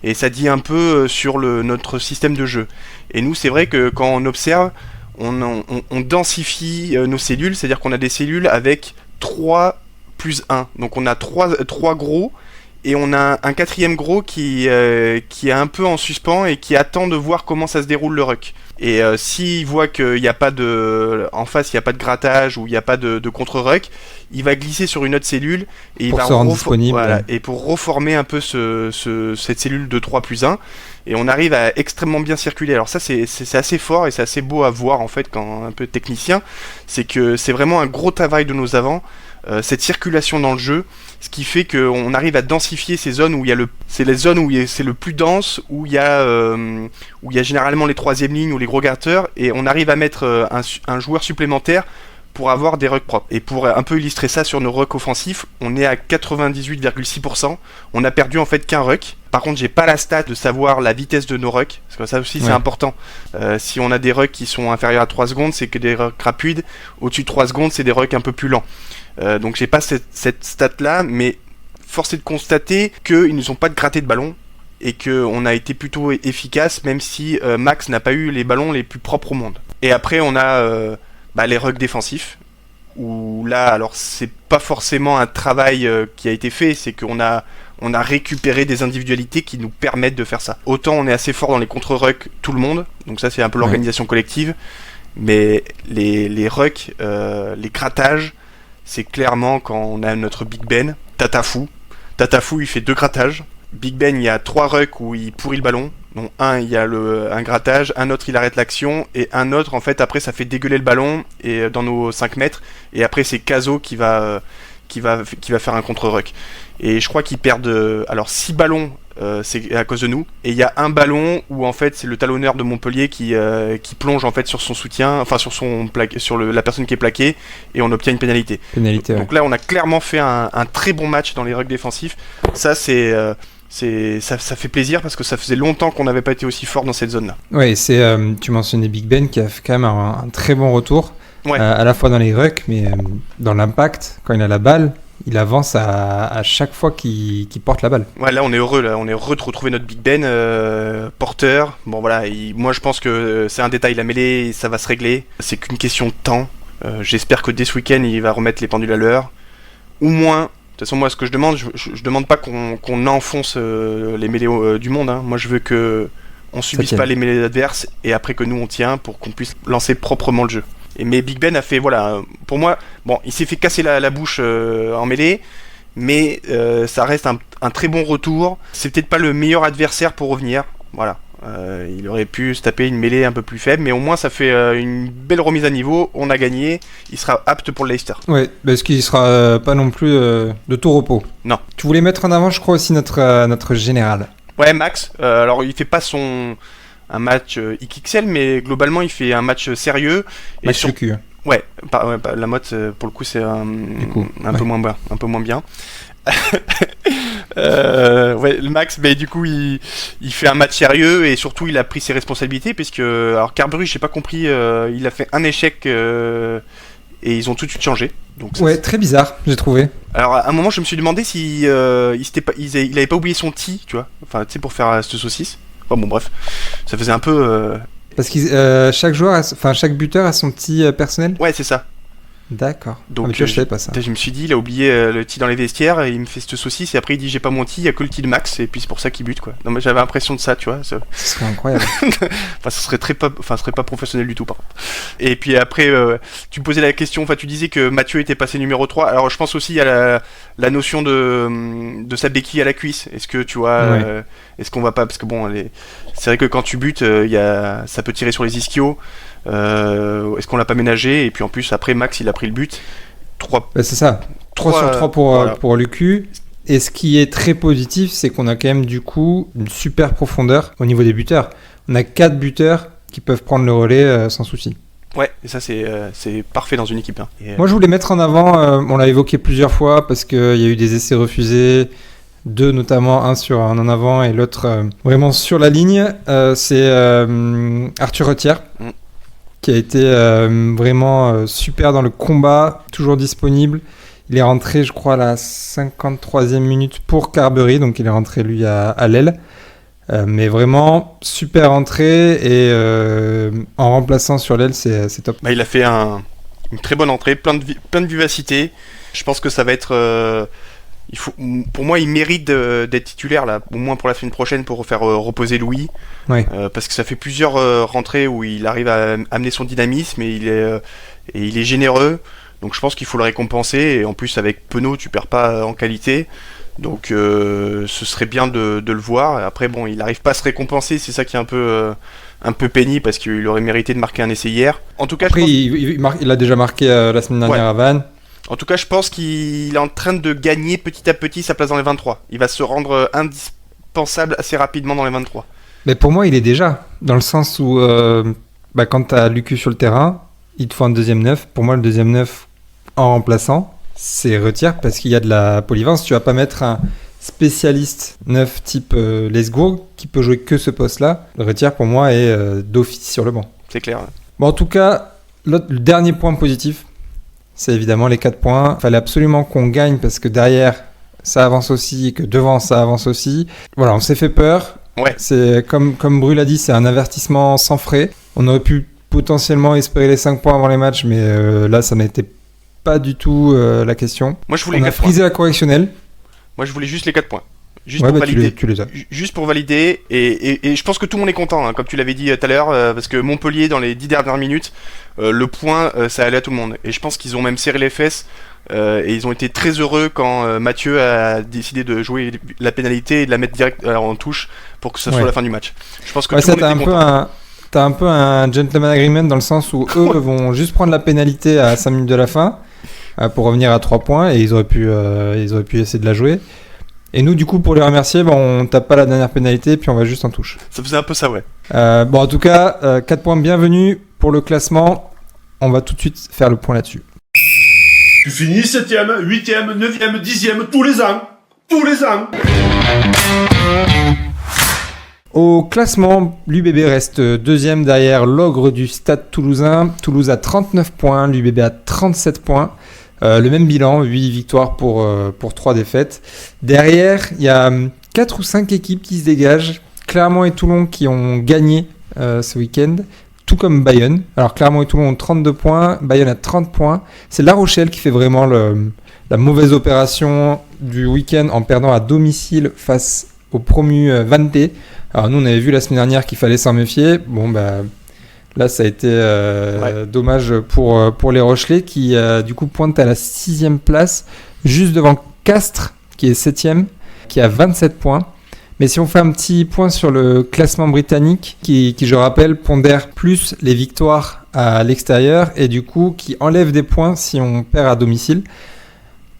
Et ça dit un peu sur notre système de jeu. Et nous, c'est vrai que quand on observe, on densifie nos cellules, c'est-à-dire qu'on a des cellules avec 3 plus 1. Donc on a 3 gros, et on a un quatrième gros qui est un peu en suspens et qui attend de voir comment ça se déroule le ruck. Et s'il voit qu'il n'y a pas en face, il n'y a pas de grattage ou il n'y a pas de contre-ruck, il va glisser sur une autre cellule et il va se rendre disponible. Voilà, et pour reformer un peu cette cellule de 3 plus 1. Et on arrive à extrêmement bien circuler. Alors ça, c'est assez fort et c'est assez beau à voir en fait quand un peu technicien. C'est que c'est vraiment un gros travail de nos avants, cette circulation dans le jeu, ce qui fait qu'on arrive à densifier ces zones où c'est les zones où c'est le plus dense, où il y a généralement les troisième lignes ou les gros garteurs, et on arrive à mettre un joueur supplémentaire pour avoir des rucks propres. Et pour un peu illustrer ça sur nos rucks offensifs, on est à 98,6%. On a perdu en fait qu'un ruck. Par contre, j'ai pas la stat de savoir la vitesse de nos rucks, parce que ça aussi c'est important. Si on a des rucks qui sont inférieurs à 3 secondes, c'est que des rucks rapides. Au-dessus de 3 secondes, c'est des rucks un peu plus lents. Donc j'ai pas cette stat là, mais force est de constater qu'ils ne sont pas de gratter de ballon et qu'on a été plutôt efficace, même si Max n'a pas eu les ballons les plus propres au monde. Et après, on a les rucks défensifs, où là, alors c'est pas forcément un travail qui a été fait, c'est qu'on a récupéré des individualités qui nous permettent de faire ça. Autant on est assez fort dans les contre-rucks, tout le monde, donc ça c'est un peu l'organisation collective, mais les rucks, les grattages, c'est clairement quand on a notre Big Ben, Tatafou, il fait 2 grattages. Big Ben, il y a 3 rucks où il pourrit le ballon. Donc un, il y a un grattage, un autre il arrête l'action, et un autre en fait après ça fait dégueuler le ballon et dans nos 5 mètres, et après c'est Caso qui va faire un contre-ruck. Et je crois qu'ils perdent 6 ballons, c'est à cause de nous, et il y a un ballon où en fait c'est le talonneur de Montpellier qui plonge en fait sur son soutien, enfin sur la personne qui est plaquée, et on obtient une pénalité. Donc là on a clairement fait un très bon match dans les rucks défensifs. Ça ça fait plaisir parce que ça faisait longtemps qu'on n'avait pas été aussi fort dans cette zone-là. Ouais, tu mentionnais Big Ben qui a fait quand même un très bon retour, à la fois dans les rucks, mais dans l'impact, quand il a la balle, il avance à chaque fois qu'il porte la balle. Ouais, là on est heureux de retrouver notre Big Ben porteur. Bon voilà, moi je pense que c'est un détail, la mêlée, ça va se régler. C'est qu'une question de temps. J'espère que dès ce week-end il va remettre les pendules à l'heure. Ou moins. De toute façon, moi, ce que je demande pas qu'on enfonce les mêlées du monde. Hein. Moi, je veux qu'on subisse pas les mêlées adverses et après que nous on tient pour qu'on puisse lancer proprement le jeu. Mais Big Ben a fait, pour moi, bon, il s'est fait casser la bouche en mêlée, mais ça reste un très bon retour. C'est peut-être pas le meilleur adversaire pour revenir, voilà. Il aurait pu se taper une mêlée un peu plus faible, mais au moins ça fait une belle remise à niveau. On a gagné, il sera apte pour le Leicester. Ouais, parce qu'il sera pas non plus de tout repos. Non. Tu voulais mettre en avant, je crois, aussi notre général. Ouais, Max. Alors il fait pas un match XXL, mais globalement il fait un match sérieux. Match sur cul. Ouais, la Motte pour le coup c'est peu moins bien. Le Max, mais du coup il fait un match sérieux et surtout il a pris ses responsabilités puisque alors Carberry, j'ai pas compris, il a fait un échec et ils ont tout de suite changé. Donc très bizarre, j'ai trouvé. Alors à un moment je me suis demandé si il avait pas oublié son tee, tu vois, enfin tu sais, pour faire cette saucisse. Enfin bon bref, ça faisait un peu. Parce que chaque buteur a son petit personnel. Ouais, c'est ça. D'accord. Donc je savais pas ça. Je me suis dit, il a oublié le tee dans les vestiaires et il me fait cette saucisse et après il dit j'ai pas mon tee, il y a que le tee de Max et puis c'est pour ça qu'il bute quoi. Non mais j'avais l'impression de ça, tu vois. Ce serait incroyable. Enfin, ce serait pas professionnel du tout par contre. Et puis après, tu me posais la question, enfin tu disais que Mathieu était passé numéro 3. Alors je pense aussi à la notion de sa béquille à la cuisse. Est-ce que tu vois, est-ce qu'on va pas, parce que bon, c'est vrai que quand tu butes, ça peut tirer sur les ischios. Est-ce qu'on l'a pas ménagé? Et puis en plus après Max il a pris le but 3 c'est ça, 3 sur 3 pour Lucu. Et ce qui est très positif, c'est qu'on a quand même du coup une super profondeur au niveau des buteurs. On a 4 buteurs qui peuvent prendre le relais sans souci. Ouais, et ça c'est parfait dans une équipe hein. Moi je voulais mettre en avant, on l'a évoqué plusieurs fois parce qu'il y a eu des essais refusés, 2 notamment, un en avant et l'autre vraiment sur la ligne. C'est Arthur Retière qui a été vraiment super dans le combat, toujours disponible. Il est rentré, je crois, à la 53e minute pour Carberry, donc il est rentré, lui, à l'aile. Mais vraiment, super entrée, et en remplaçant sur l'aile, c'est top. Il a fait une très bonne entrée, plein de vivacité. Je pense que ça va être... pour moi, il mérite d'être titulaire là, au moins pour la semaine prochaine pour faire reposer Louis, parce que ça fait plusieurs rentrées où il arrive à amener son dynamisme et il est généreux. Donc je pense qu'il faut le récompenser et en plus avec Penaud, tu perds pas en qualité. Donc ce serait bien de le voir. Après bon, il n'arrive pas à se récompenser, c'est ça qui est un peu pénible parce qu'il aurait mérité de marquer un essai hier. En tout cas, après, il a déjà marqué la semaine dernière à Vannes. En tout cas, je pense qu'il est en train de gagner petit à petit sa place dans les 23. Il va se rendre indispensable assez rapidement dans les 23. Mais pour moi, il est déjà, dans le sens où quand tu as Lucu sur le terrain, il te faut un deuxième neuf. Pour moi, le deuxième neuf en remplaçant, c'est Retière parce qu'il y a de la polyvalence. Tu vas pas mettre un spécialiste neuf type Lesgourg qui peut jouer que ce poste-là. Le Retière, pour moi, est d'office sur le banc. C'est clair. Ouais. Bon, en tout cas, le dernier point positif, c'est évidemment les 4 points. Il fallait absolument qu'on gagne parce que derrière, ça avance aussi, que devant ça avance aussi. Voilà, on s'est fait peur. Ouais. C'est comme Brul a dit, c'est un avertissement sans frais. On aurait pu potentiellement espérer les 5 points avant les matchs, mais là, ça n'était pas du tout la question. Moi, je voulais On a 4 points. frisé la correctionnelle. Moi, je voulais juste les 4 points. Juste Ouais, pour bah, valider. tu les as. Juste pour valider. Et je pense que tout le monde est content, hein, comme tu l'avais dit tout à l'heure, parce que Montpellier, dans les 10 dernières minutes, le point, ça allait à tout le monde. Et je pense qu'ils ont même serré les fesses. Et ils ont été très heureux quand Mathieu a décidé de jouer la pénalité et de la mettre direct en touche pour que ça soit la fin du match. Je pense que tout le monde était content. T'as un peu un gentleman agreement dans le sens où eux vont juste prendre la pénalité à 5 minutes de la fin pour revenir à 3 points et ils auraient pu essayer de la jouer. Et nous, du coup, pour les remercier, on tape pas la dernière pénalité puis on va juste en touche. Ça faisait un peu ça, ouais. En tout cas, 4 points bienvenus pour le classement. On va tout de suite faire le point là-dessus. Tu finis 7ème, 8ème, 9ème, 10ème, tous les ans. Tous les ans. Au classement, l'UBB reste deuxième derrière l'Ogre du Stade Toulousain. Toulouse a 39 points, l'UBB a 37 points. Le même bilan, 8 victoires pour 3 défaites. Derrière, il y a 4 ou 5 équipes qui se dégagent. Clermont et Toulon qui ont gagné ce week-end, tout comme Bayonne. Alors Clermont et Toulon ont 32 points, Bayonne a 30 points. C'est La Rochelle qui fait vraiment la mauvaise opération du week-end en perdant à domicile face au promu Vanté. Alors nous on avait vu la semaine dernière qu'il fallait s'en méfier. Là ça a été dommage pour les Rochelais qui du coup pointent à la 6e place, juste devant Castres qui est 7e, qui a 27 points. Mais si on fait un petit point sur le classement britannique, qui je rappelle, pondère plus les victoires à l'extérieur et du coup qui enlève des points si on perd à domicile.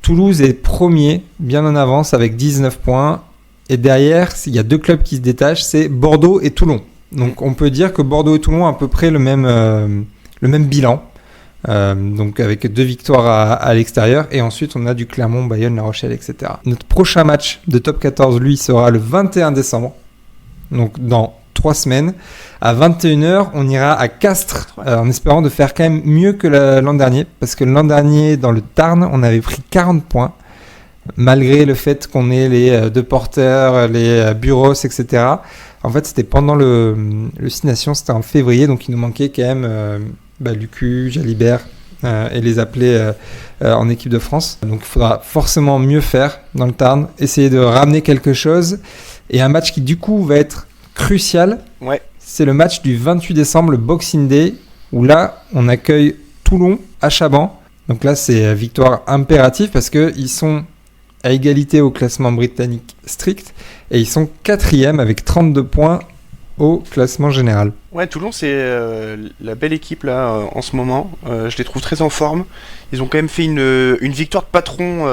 Toulouse est premier, bien en avance avec 19 points. Et derrière, il y a 2 clubs qui se détachent, c'est Bordeaux et Toulon. Donc on peut dire que Bordeaux et Toulon ont à peu près le même bilan. Donc avec 2 victoires à l'extérieur. Et ensuite on a du Clermont, Bayonne, La Rochelle, etc. Notre prochain match de top 14, lui, sera le 21 décembre. Donc dans 3 semaines. À 21h, on ira à Castres en espérant de faire quand même mieux que l'an dernier. Parce que l'an dernier, dans le Tarn, on avait pris 40 points. Malgré le fait qu'on ait les 2 porteurs, les Buros, etc. En fait, c'était pendant le Six Nations, c'était en février, donc il nous manquait quand même Lucu, Jalibert et les appelés en équipe de France. Donc il faudra forcément mieux faire dans le Tarn, essayer de ramener quelque chose. Et un match qui du coup va être crucial, c'est le match du 28 décembre, le Boxing Day, où là, on accueille Toulon à Chaban. Donc là, c'est victoire impérative parce qu'ils sont à égalité au classement britannique strict et ils sont 4e avec 32 points au classement général. Ouais, Toulon, c'est la belle équipe là en ce moment. Je les trouve très en forme. Ils ont quand même fait une victoire de patron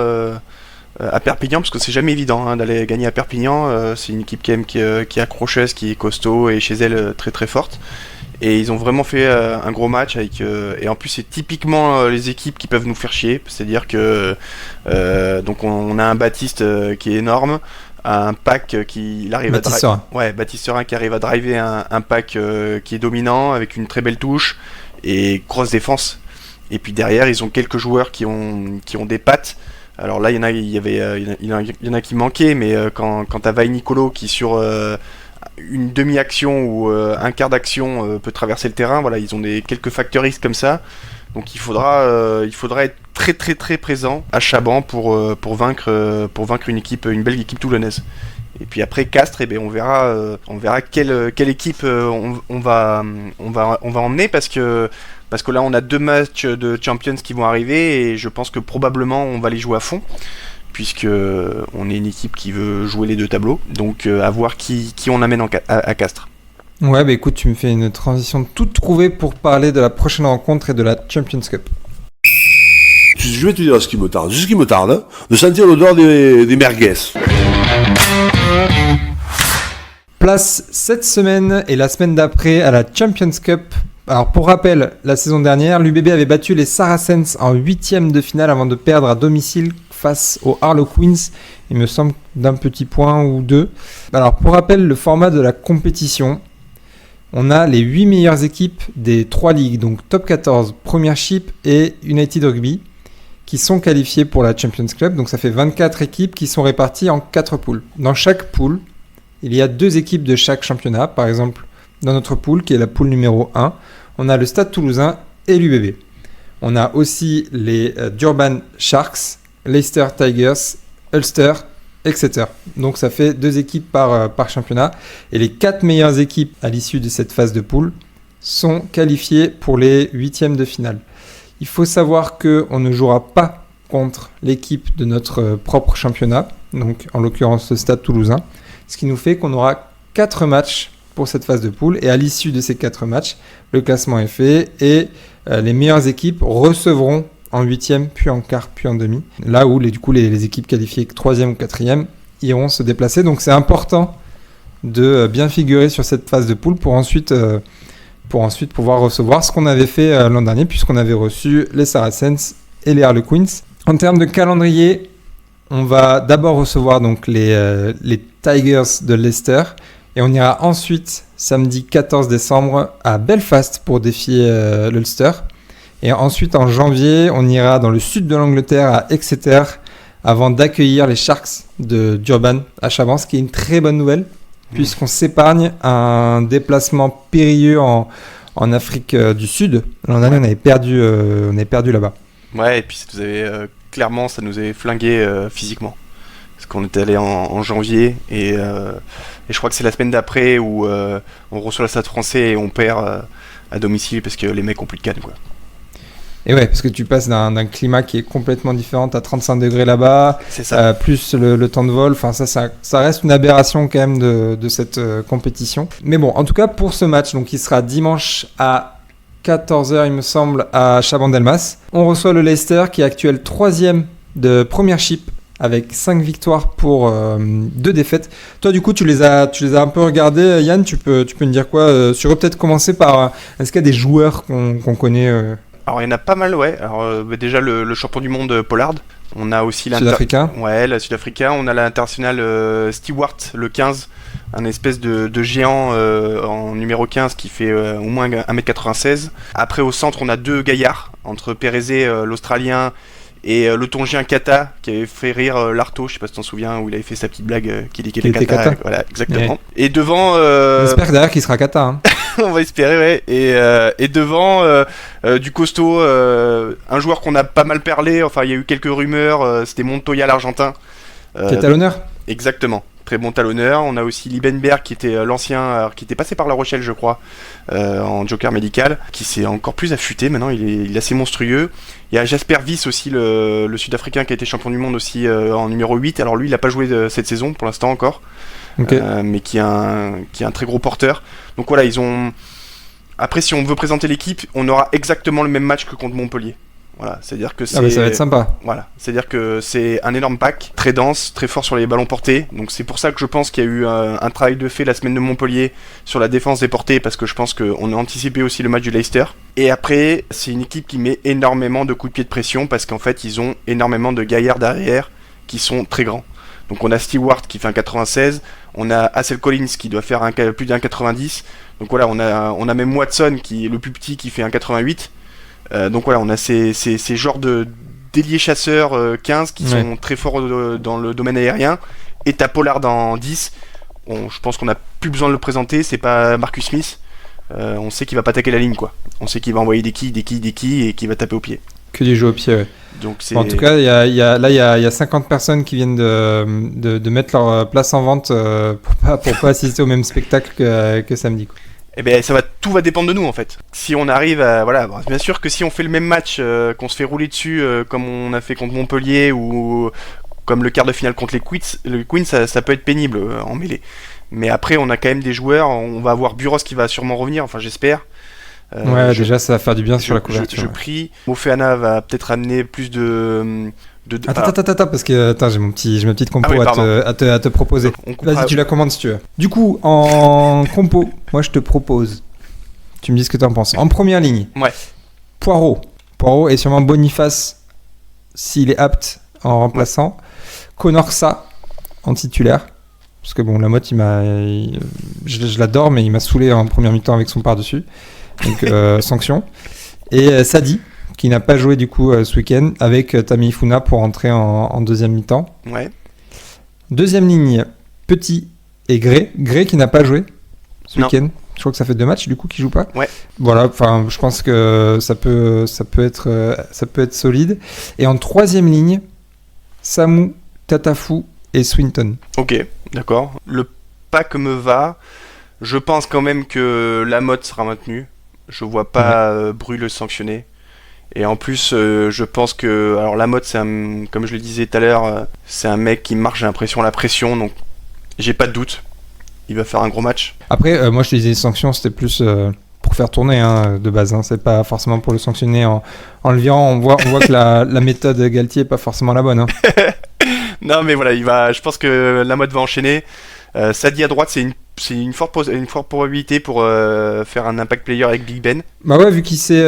à Perpignan, parce que c'est jamais évident d'aller gagner à Perpignan. C'est une équipe quand même qui est accrocheuse, qui est costaud et chez elle très très forte. Et ils ont vraiment fait un gros match avec et en plus c'est typiquement les équipes qui peuvent nous faire chier, c'est-à-dire que donc on a un Baptiste qui est énorme, un pack qui arrive Baptiste Serin qui arrive à driver un pack qui est dominant avec une très belle touche et grosse défense. Et puis derrière ils ont quelques joueurs qui ont des pattes. Alors là il y en a qui manquaient, mais quand t'as Vai Nicolo qui sur une demi-action ou un quart d'action peut traverser le terrain, voilà, ils ont quelques facteurs X comme ça. Donc il faudra être très très très présent à Chaban pour vaincre une belle équipe toulonnaise. Et puis après Castres, on verra quelle équipe on va emmener parce que là on a 2 matchs de Champions qui vont arriver et je pense que probablement on va les jouer à fond, puisque on est une équipe qui veut jouer les 2 tableaux, donc à voir qui on amène à Castres. Ouais, écoute, tu me fais une transition toute trouvée pour parler de la prochaine rencontre et de la Champions Cup. Je vais te dire ce qui me tarde, de sentir l'odeur des merguez. Place cette semaine et la semaine d'après à la Champions Cup. Alors pour rappel, la saison dernière, l'UBB avait battu les Saracens en 8e de finale avant de perdre à domicile face aux Harlequins, il me semble d'un petit point ou 2. Alors pour rappel, le format de la compétition, on a les 8 meilleures équipes des 3 ligues, donc Top 14, Premiership et United Rugby, qui sont qualifiées pour la Champions Club. Donc ça fait 24 équipes qui sont réparties en 4 poules. Dans chaque poule, il y a 2 équipes de chaque championnat. Par exemple, dans notre poule, qui est la poule numéro 1, on a le Stade Toulousain et l'UBB. On a aussi les Durban Sharks, Leicester Tigers, Ulster, etc. Donc ça fait 2 équipes par championnat. Et les 4 meilleures équipes à l'issue de cette phase de poule sont qualifiées pour les 8e de finale. Il faut savoir qu'on ne jouera pas contre l'équipe de notre propre championnat, donc en l'occurrence le Stade Toulousain, ce qui nous fait qu'on aura 4 matchs pour cette phase de poule, et à l'issue de ces 4 matchs, le classement est fait, et les meilleures équipes recevront en 8e, puis en quart, puis en demi, là où les équipes qualifiées 3e ou 4e iront se déplacer. Donc c'est important de bien figurer sur cette phase de poule pour ensuite pouvoir recevoir ce qu'on avait fait l'an dernier, puisqu'on avait reçu les Saracens et les Harlequins. En termes de calendrier, on va d'abord recevoir donc les Tigers de Leicester, et on ira ensuite samedi 14 décembre à Belfast pour défier l'Ulster. Et ensuite en janvier, on ira dans le sud de l'Angleterre à Exeter avant d'accueillir les Sharks de Durban à Chaban, ce qui est une très bonne nouvelle, puisqu'on s'épargne un déplacement périlleux en Afrique du Sud. L'an dernier, on avait perdu là-bas. Ouais, et puis clairement, ça nous avait flingué physiquement. Parce qu'on était allé en janvier, et je crois que c'est la semaine d'après où on reçoit le Stade français et on perd à domicile parce que les mecs ont plus de canne, quoi. Et ouais, parce que tu passes d'un climat qui est complètement différent à 35 degrés là-bas, c'est ça. Plus le temps de vol, enfin ça reste une aberration quand même de cette compétition. Mais bon, en tout cas pour ce match, donc il sera dimanche à 14h il me semble à Chabandelmas. On reçoit le Leicester qui est actuel 3e de Premiership avec 5 victoires pour 2 défaites. Toi du coup tu les as un peu regardés, Yann, tu peux me dire quoi sur eux? Peut-être commencer par est-ce qu'il y a des joueurs qu'on connaît Alors il y en a pas mal, ouais. Alors déjà le champion du monde Pollard. On a aussi Sud-Africain. Ouais, le Sud-Africain. On a l'international Stewart, le 15, un espèce de géant en numéro 15 qui fait au moins 1m96. Après au centre, on a 2 gaillards, entre Pérezé, l'Australien, et le Tongien Kata, qui avait fait rire Lartaud, je sais pas si tu t'en souviens, où il avait fait sa petite blague qu'il était Kata. Voilà, exactement. Ouais. Et devant... J'espère que derrière qu'il sera Kata. Hein. On va espérer, ouais. Et devant, du costaud, un joueur qu'on a pas mal parlé, enfin il y a eu quelques rumeurs, c'était Montoya l'Argentin. Qui est talonneur. Exactement. Très bon talonneur. On a aussi Liebenberg qui était l'ancien, qui était passé par La Rochelle, je crois, en joker médical, qui s'est encore plus affûté. Maintenant, il est assez monstrueux. Il y a Jasper Wyss aussi, le Sud-Africain qui a été champion du monde aussi en numéro 8. Alors lui, il n'a pas joué cette saison pour l'instant encore, okay. Mais qui est un très gros porteur. Donc voilà, ils ont. Après, si on veut présenter l'équipe, on aura exactement le même match que contre Montpellier. Voilà, c'est-à-dire que c'est... Ah bah ça va être sympa. Voilà, c'est-à-dire que c'est un énorme pack, très dense, très fort sur les ballons portés. Donc c'est pour ça que je pense qu'il y a eu un travail de fait la semaine de Montpellier sur la défense des portées, parce que je pense qu'on a anticipé aussi le match du Leicester. Et après, c'est une équipe qui met énormément de coups de pied de pression, parce qu'en fait, ils ont énormément de gaillards derrière qui sont très grands. Donc on a Stewart qui fait un 96, on a Hassel Collins qui doit faire plus d'un 90. Donc voilà, on a même Watson qui est le plus petit qui fait un 88. Donc voilà, on a ces genres de d'ailiers chasseurs 15 qui sont très forts dans le domaine aérien. Et t'as Pollard en 10. Je pense qu'on n'a plus besoin de le présenter, c'est pas Marcus Smith. On sait qu'il va pas attaquer la ligne, quoi. On sait qu'il va envoyer des quilles et qu'il va taper au pied. Que du jeu au pied, ouais. Donc c'est... Bon, en tout cas, il y a 50 personnes qui viennent de mettre leur place en vente pour pas assister au même spectacle que samedi, quoi. Eh ben tout va dépendre de nous en fait. Si on arrive à bien sûr que si on fait le même match, qu'on se fait rouler dessus comme on a fait contre Montpellier ou comme le quart de finale contre les Queens, ça peut être pénible en mêlée. Mais après on a quand même des joueurs, on va avoir Buros qui va sûrement revenir, enfin j'espère. Déjà ça va faire du bien sur la couverture. Je prie. Mofeana va peut-être amener plus de... Attends, parce que j'ai ma petite compo à te proposer. Vas-y, tu la commandes si tu veux. Du coup, en compo, moi je te propose. Tu me dis ce que tu en penses. En première ligne, ouais. Poirot et sûrement Boniface s'il est apte en remplaçant. Ouais. Konorsa en titulaire. Parce que bon, Lamotte, je l'adore, mais il m'a saoulé en première mi-temps avec son par-dessus. Donc, sanction. Et Sadi, qui n'a pas joué du coup ce week-end, avec Tammy Funa pour entrer en deuxième mi-temps. Ouais. Deuxième ligne, Petit et Gray. Gray qui n'a pas joué ce Non. week-end. Je crois que ça fait 2 matchs du coup qu'il joue pas. Ouais. Voilà, enfin, je pense que ça peut être solide. Et en troisième ligne, Samu, Tatafu et Swinton. Ok, d'accord. Le pack me va. Je pense quand même que Lamotte sera maintenu. Je vois pas Bru le sanctionner. Et en plus, je pense que... Alors Lamotte, comme je le disais tout à l'heure, c'est un mec qui marche, j'ai l'impression, la pression. Donc j'ai pas de doute. Il va faire un gros match. Après, moi je te disais sanctions, c'était plus pour faire tourner de base. C'est pas forcément pour le sanctionner en le virant. On voit que la méthode Galtier est pas forcément la bonne. Non mais voilà, je pense que Lamotte va enchaîner. Sadi à droite, c'est une forte probabilité pour faire un impact player avec Big Ben. Bah ouais, vu qu'il s'est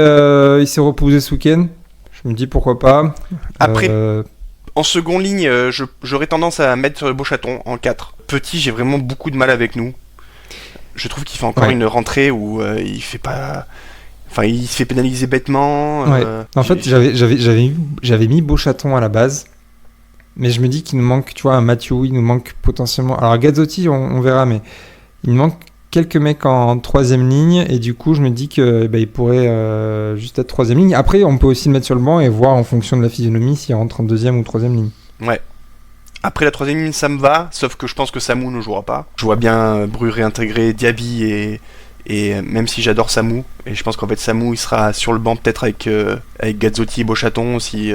reposé ce week-end, je me dis pourquoi pas. Après, en seconde ligne, j'aurais tendance à mettre Beauchaton en 4. Petit, j'ai vraiment beaucoup de mal avec nous. Je trouve qu'il fait encore une rentrée où il fait pas... Enfin, il se fait pénaliser bêtement. Ouais. En fait, j'avais mis Beauchaton à la base. Mais je me dis qu'il nous manque, tu vois, un Mathieu, il nous manque potentiellement... Alors Gazzotti, on verra, mais il nous manque quelques mecs en troisième ligne, et du coup, je me dis qu'il pourrait juste être troisième ligne. Après, on peut aussi le mettre sur le banc et voir en fonction de la physionomie s'il rentre en deuxième ou troisième ligne. Ouais. Après la troisième ligne, ça me va, sauf que je pense que Samu ne jouera pas. Je vois bien Bru réintégrer Diaby et même si j'adore Samu, et je pense qu'en fait Samu il sera sur le banc peut-être avec Gazzotti et Beauchaton aussi,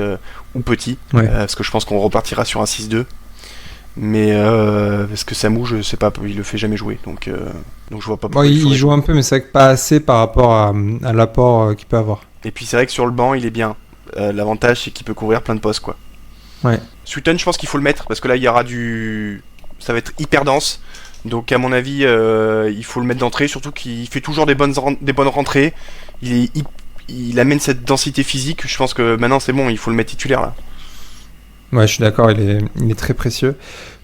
ou Petit, parce que je pense qu'on repartira sur un 6-2. Mais parce que Samu, je sais pas, il le fait jamais jouer, donc je vois pas. Il joue un peu, mais c'est vrai que pas assez par rapport à l'apport qu'il peut avoir. Et puis c'est vrai que sur le banc, il est bien. L'avantage, c'est qu'il peut couvrir plein de postes, quoi. Ouais. Sutton, je pense qu'il faut le mettre parce que là, il y aura ça va être hyper dense. Donc à mon avis, il faut le mettre d'entrée, surtout qu'il fait toujours des bonnes rentrées. Il amène cette densité physique. Je pense que maintenant, c'est bon, il faut le mettre titulaire là. Ouais, je suis d'accord, il est très précieux.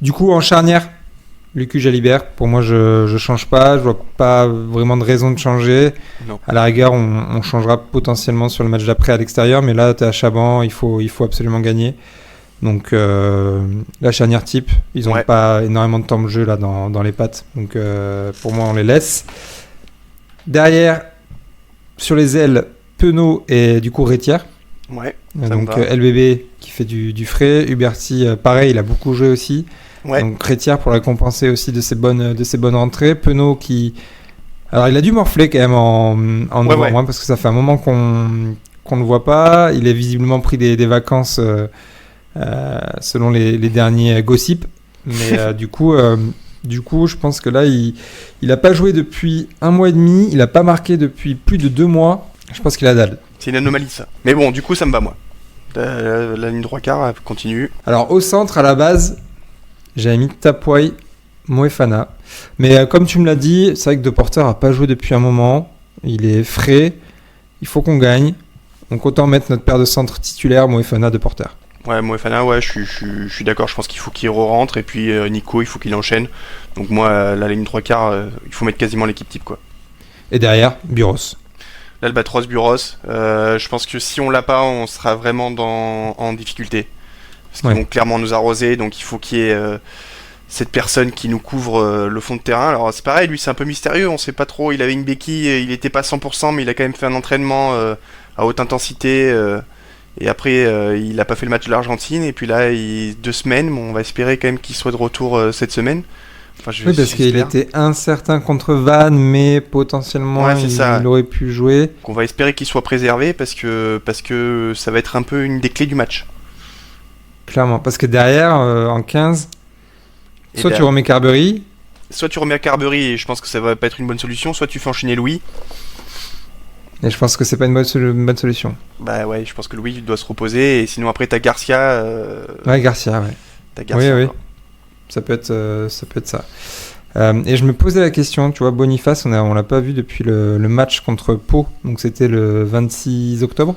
Du coup, en charnière, Lucu Jalibert, pour moi, je change pas. Je vois pas vraiment de raison de changer. Non. À la rigueur, on changera potentiellement sur le match d'après à l'extérieur, mais là, t'es à Chaban, il faut absolument gagner. Donc, la charnière type, ils n'ont pas énormément de temps de jeu là dans les pattes. Donc, pour moi, on les laisse. Derrière, sur les ailes, Penaud et du coup Rétière. Ouais. Donc, LBB qui fait du frais. Huberti, pareil, il a beaucoup joué aussi. Ouais. Donc, Rétière pour la compenser aussi de ses bonnes rentrées. Penaud qui... Alors, il a dû morfler quand même en novembre, parce que ça fait un moment qu'on ne le voit pas. Il a visiblement pris des vacances... selon les derniers gossips, mais du coup, je pense que là, il a pas joué depuis 1 mois et demi, il a pas marqué depuis plus de 2 mois. Je pense qu'il a dalle. C'est une anomalie ça. Mais bon, du coup, ça me va moi. La ligne droit quart continue. Alors au centre, à la base, j'avais mis Tapouai, Moefana, mais comme tu me l'as dit, c'est vrai que De Porter a pas joué depuis un moment. Il est frais, il faut qu'on gagne. Donc autant mettre notre paire de centre titulaire, Moefana, De Porter. Ouais, Moefana, je suis d'accord, je pense qu'il faut qu'il re-rentre, et puis Nico, il faut qu'il enchaîne. Donc moi, la ligne 3 quarts, il faut mettre quasiment l'équipe type, quoi. Et derrière, Buros. L'Albatros, Buros, je pense que si on l'a pas, on sera vraiment en difficulté. Parce qu'ils vont clairement nous arroser, donc il faut qu'il y ait cette personne qui nous couvre le fond de terrain. Alors c'est pareil, lui c'est un peu mystérieux, on sait pas trop, il avait une béquille, il était pas 100%, mais il a quand même fait un entraînement à haute intensité... Et après, il n'a pas fait le match de l'Argentine. Et puis là, 2 semaines. Bon, on va espérer quand même qu'il soit de retour cette semaine. Enfin, oui, parce qu'il était incertain contre Vannes, mais potentiellement, il aurait pu jouer. Donc on va espérer qu'il soit préservé parce que ça va être un peu une des clés du match. Clairement, parce que derrière, en 15, tu remets Carberry. Soit tu remets Carberry, et je pense que ça va pas être une bonne solution. Soit tu fais enchaîner Louis. Et je pense que c'est pas une bonne solution. Bah ouais, je pense que Louis doit se reposer, et sinon après t'as Garcia. Ouais, Garcia, ouais. T'as Garcia. Oui. Ça peut être ça. Et je me posais la question, tu vois, Boniface, on l'a pas vu depuis le match contre Pau, donc c'était le 26 octobre.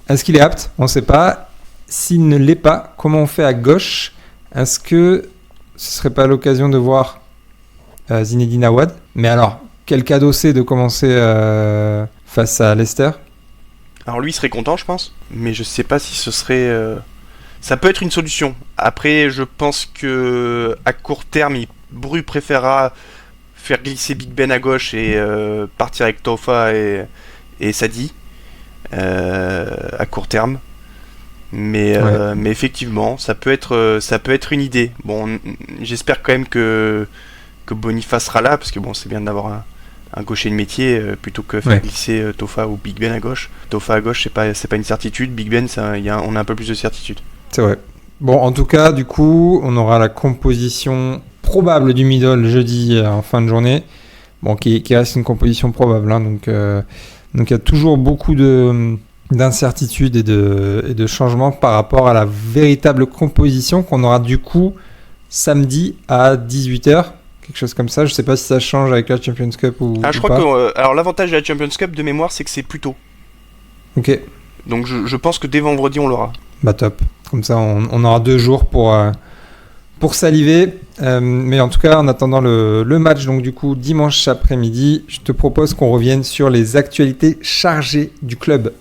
Est-ce qu'il est apte ? On sait pas. S'il ne l'est pas, comment on fait à gauche ? Est-ce que ce serait pas l'occasion de voir Zinedine Awad ? Mais alors, quel cadeau c'est de commencer face à Leicester ? Alors lui il serait content, je pense, mais je sais pas si ce serait. Ça peut être une solution. Après, je pense que à court terme, Bru préférera faire glisser Big Ben à gauche et partir avec Tofa et Sadi à court terme. Mais effectivement, ça peut être une idée. Bon, j'espère quand même que Boniface sera là, parce que bon, c'est bien d'avoir un gaucher de métier plutôt que faire glisser Tofa ou Big Ben à gauche. Tofa à gauche, c'est pas une certitude. Big Ben, on a un peu plus de certitude. C'est vrai. Bon, en tout cas, du coup, on aura la composition probable du middle jeudi en fin de journée. Bon, qui reste une composition probable, hein, donc il y a toujours beaucoup d'incertitudes et de changements par rapport à la véritable composition qu'on aura du coup samedi à 18h. Quelque chose comme ça, je sais pas si ça change avec la Champions Cup ou je crois que alors l'avantage de la Champions Cup de mémoire, c'est que c'est plus tôt. Ok. Donc je pense que dès vendredi on l'aura. Bah top. Comme ça on aura 2 jours pour saliver. Mais en tout cas, en attendant le match, donc du coup dimanche après-midi, je te propose qu'on revienne sur les actualités chargées du club.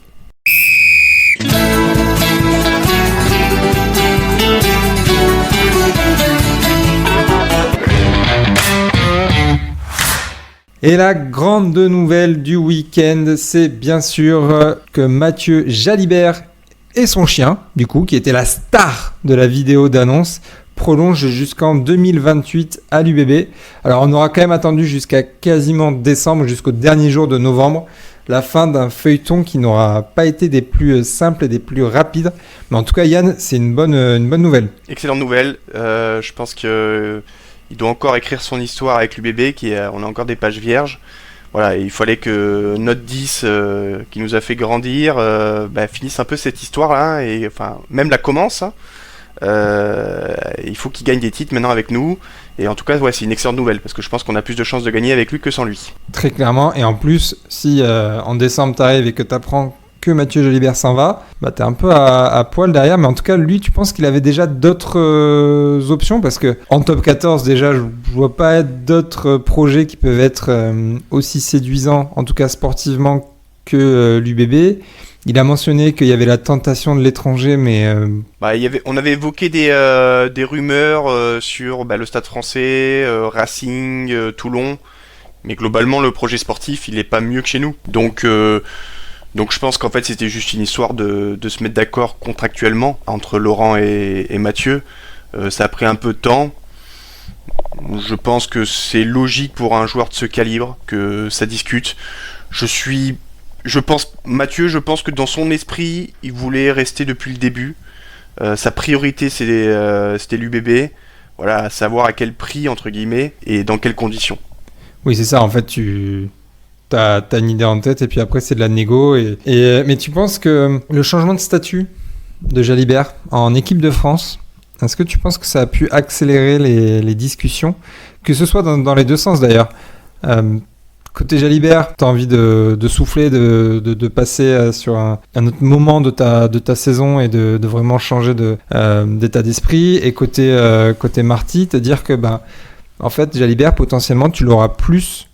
Et la grande nouvelle du week-end, c'est bien sûr que Mathieu Jalibert et son chien, du coup, qui était la star de la vidéo d'annonce, prolonge jusqu'en 2028 à l'UBB. Alors on aura quand même attendu jusqu'à quasiment décembre, jusqu'au dernier jour de novembre, la fin d'un feuilleton qui n'aura pas été des plus simples et des plus rapides. Mais en tout cas, Yann, c'est une bonne nouvelle. Excellente nouvelle. Je pense que il doit encore écrire son histoire avec l'UBB, on a encore des pages vierges. Voilà, il fallait que Note 10, qui nous a fait grandir, finisse un peu cette histoire-là, et enfin, même la commence. Hein. Il faut qu'il gagne des titres maintenant avec nous, et en tout cas, c'est une excellente nouvelle, parce que je pense qu'on a plus de chances de gagner avec lui que sans lui. Très clairement, et en plus, si en décembre t'arrives et que t'apprends que Mathieu Jalibert s'en va, t'es un peu à poil derrière, mais en tout cas, lui, tu penses qu'il avait déjà d'autres options, parce que en top 14, déjà, je vois pas d'autres projets qui peuvent être aussi séduisants, en tout cas sportivement, que l'UBB. Il a mentionné qu'il y avait la tentation de l'étranger, mais... on avait évoqué des rumeurs sur le Stade Français, Racing, Toulon, mais globalement, le projet sportif, il est pas mieux que chez nous. Donc je pense qu'en fait, c'était juste une histoire de se mettre d'accord contractuellement entre Laurent et Mathieu. Ça a pris un peu de temps. Je pense que c'est logique pour un joueur de ce calibre que ça discute. Mathieu, je pense que dans son esprit, il voulait rester depuis le début. Sa priorité, c'était l'UBB. Voilà, à savoir à quel prix, entre guillemets, et dans quelles conditions. Oui, c'est ça. En fait, t'as une idée en tête, et puis après, c'est de la négo. Mais tu penses que le changement de statut de Jalibert en équipe de France, est-ce que tu penses que ça a pu accélérer les discussions, que ce soit dans les deux sens d'ailleurs? Côté Jalibert, tu as envie de souffler, de passer sur un autre moment de ta saison et de vraiment changer d'état d'esprit. Et côté Marty, te dire que en fait, Jalibert, potentiellement, tu l'auras plus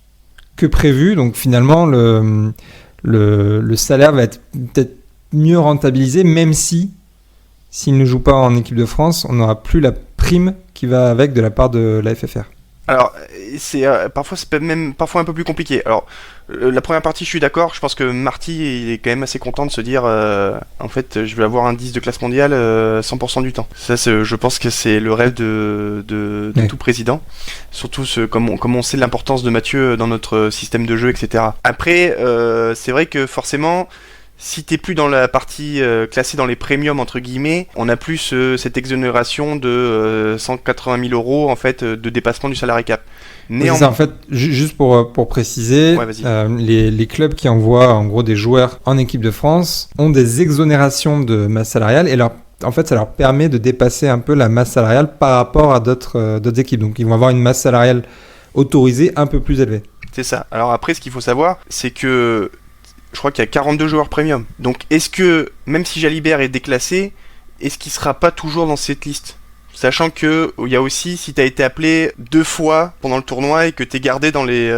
que prévu. Donc finalement, le salaire va être peut-être mieux rentabilisé, même s'il ne joue pas en équipe de France, on n'aura plus la prime qui va avec de la part de la FFR. Alors, parfois c'est même parfois un peu plus compliqué. Alors, la première partie, je suis d'accord. Je pense que Marty, il est quand même assez content de se dire, en fait, je vais avoir un 10 de classe mondiale 100% du temps. Ça, je pense que c'est le rêve de tout président. Surtout comme on sait l'importance de Mathieu dans notre système de jeu, etc. Après, c'est vrai que forcément, si t'es plus dans la partie classée dans les premiums entre guillemets, on a plus cette exonération de 180 000 euros en fait de dépassement du salarié cap. C'est ça, en fait, juste pour préciser, les clubs qui envoient en gros des joueurs en équipe de France ont des exonérations de masse salariale et en fait, ça leur permet de dépasser un peu la masse salariale par rapport à d'autres équipes. Donc, ils vont avoir une masse salariale autorisée un peu plus élevée. C'est ça. Alors après, ce qu'il faut savoir, c'est que je crois qu'il y a 42 joueurs premium. Donc est-ce que, même si Jalibert est déclassé, est-ce qu'il sera pas toujours dans cette liste? Sachant que il y a aussi, si tu as été appelé 2 fois pendant le tournoi et que tu es gardé dans les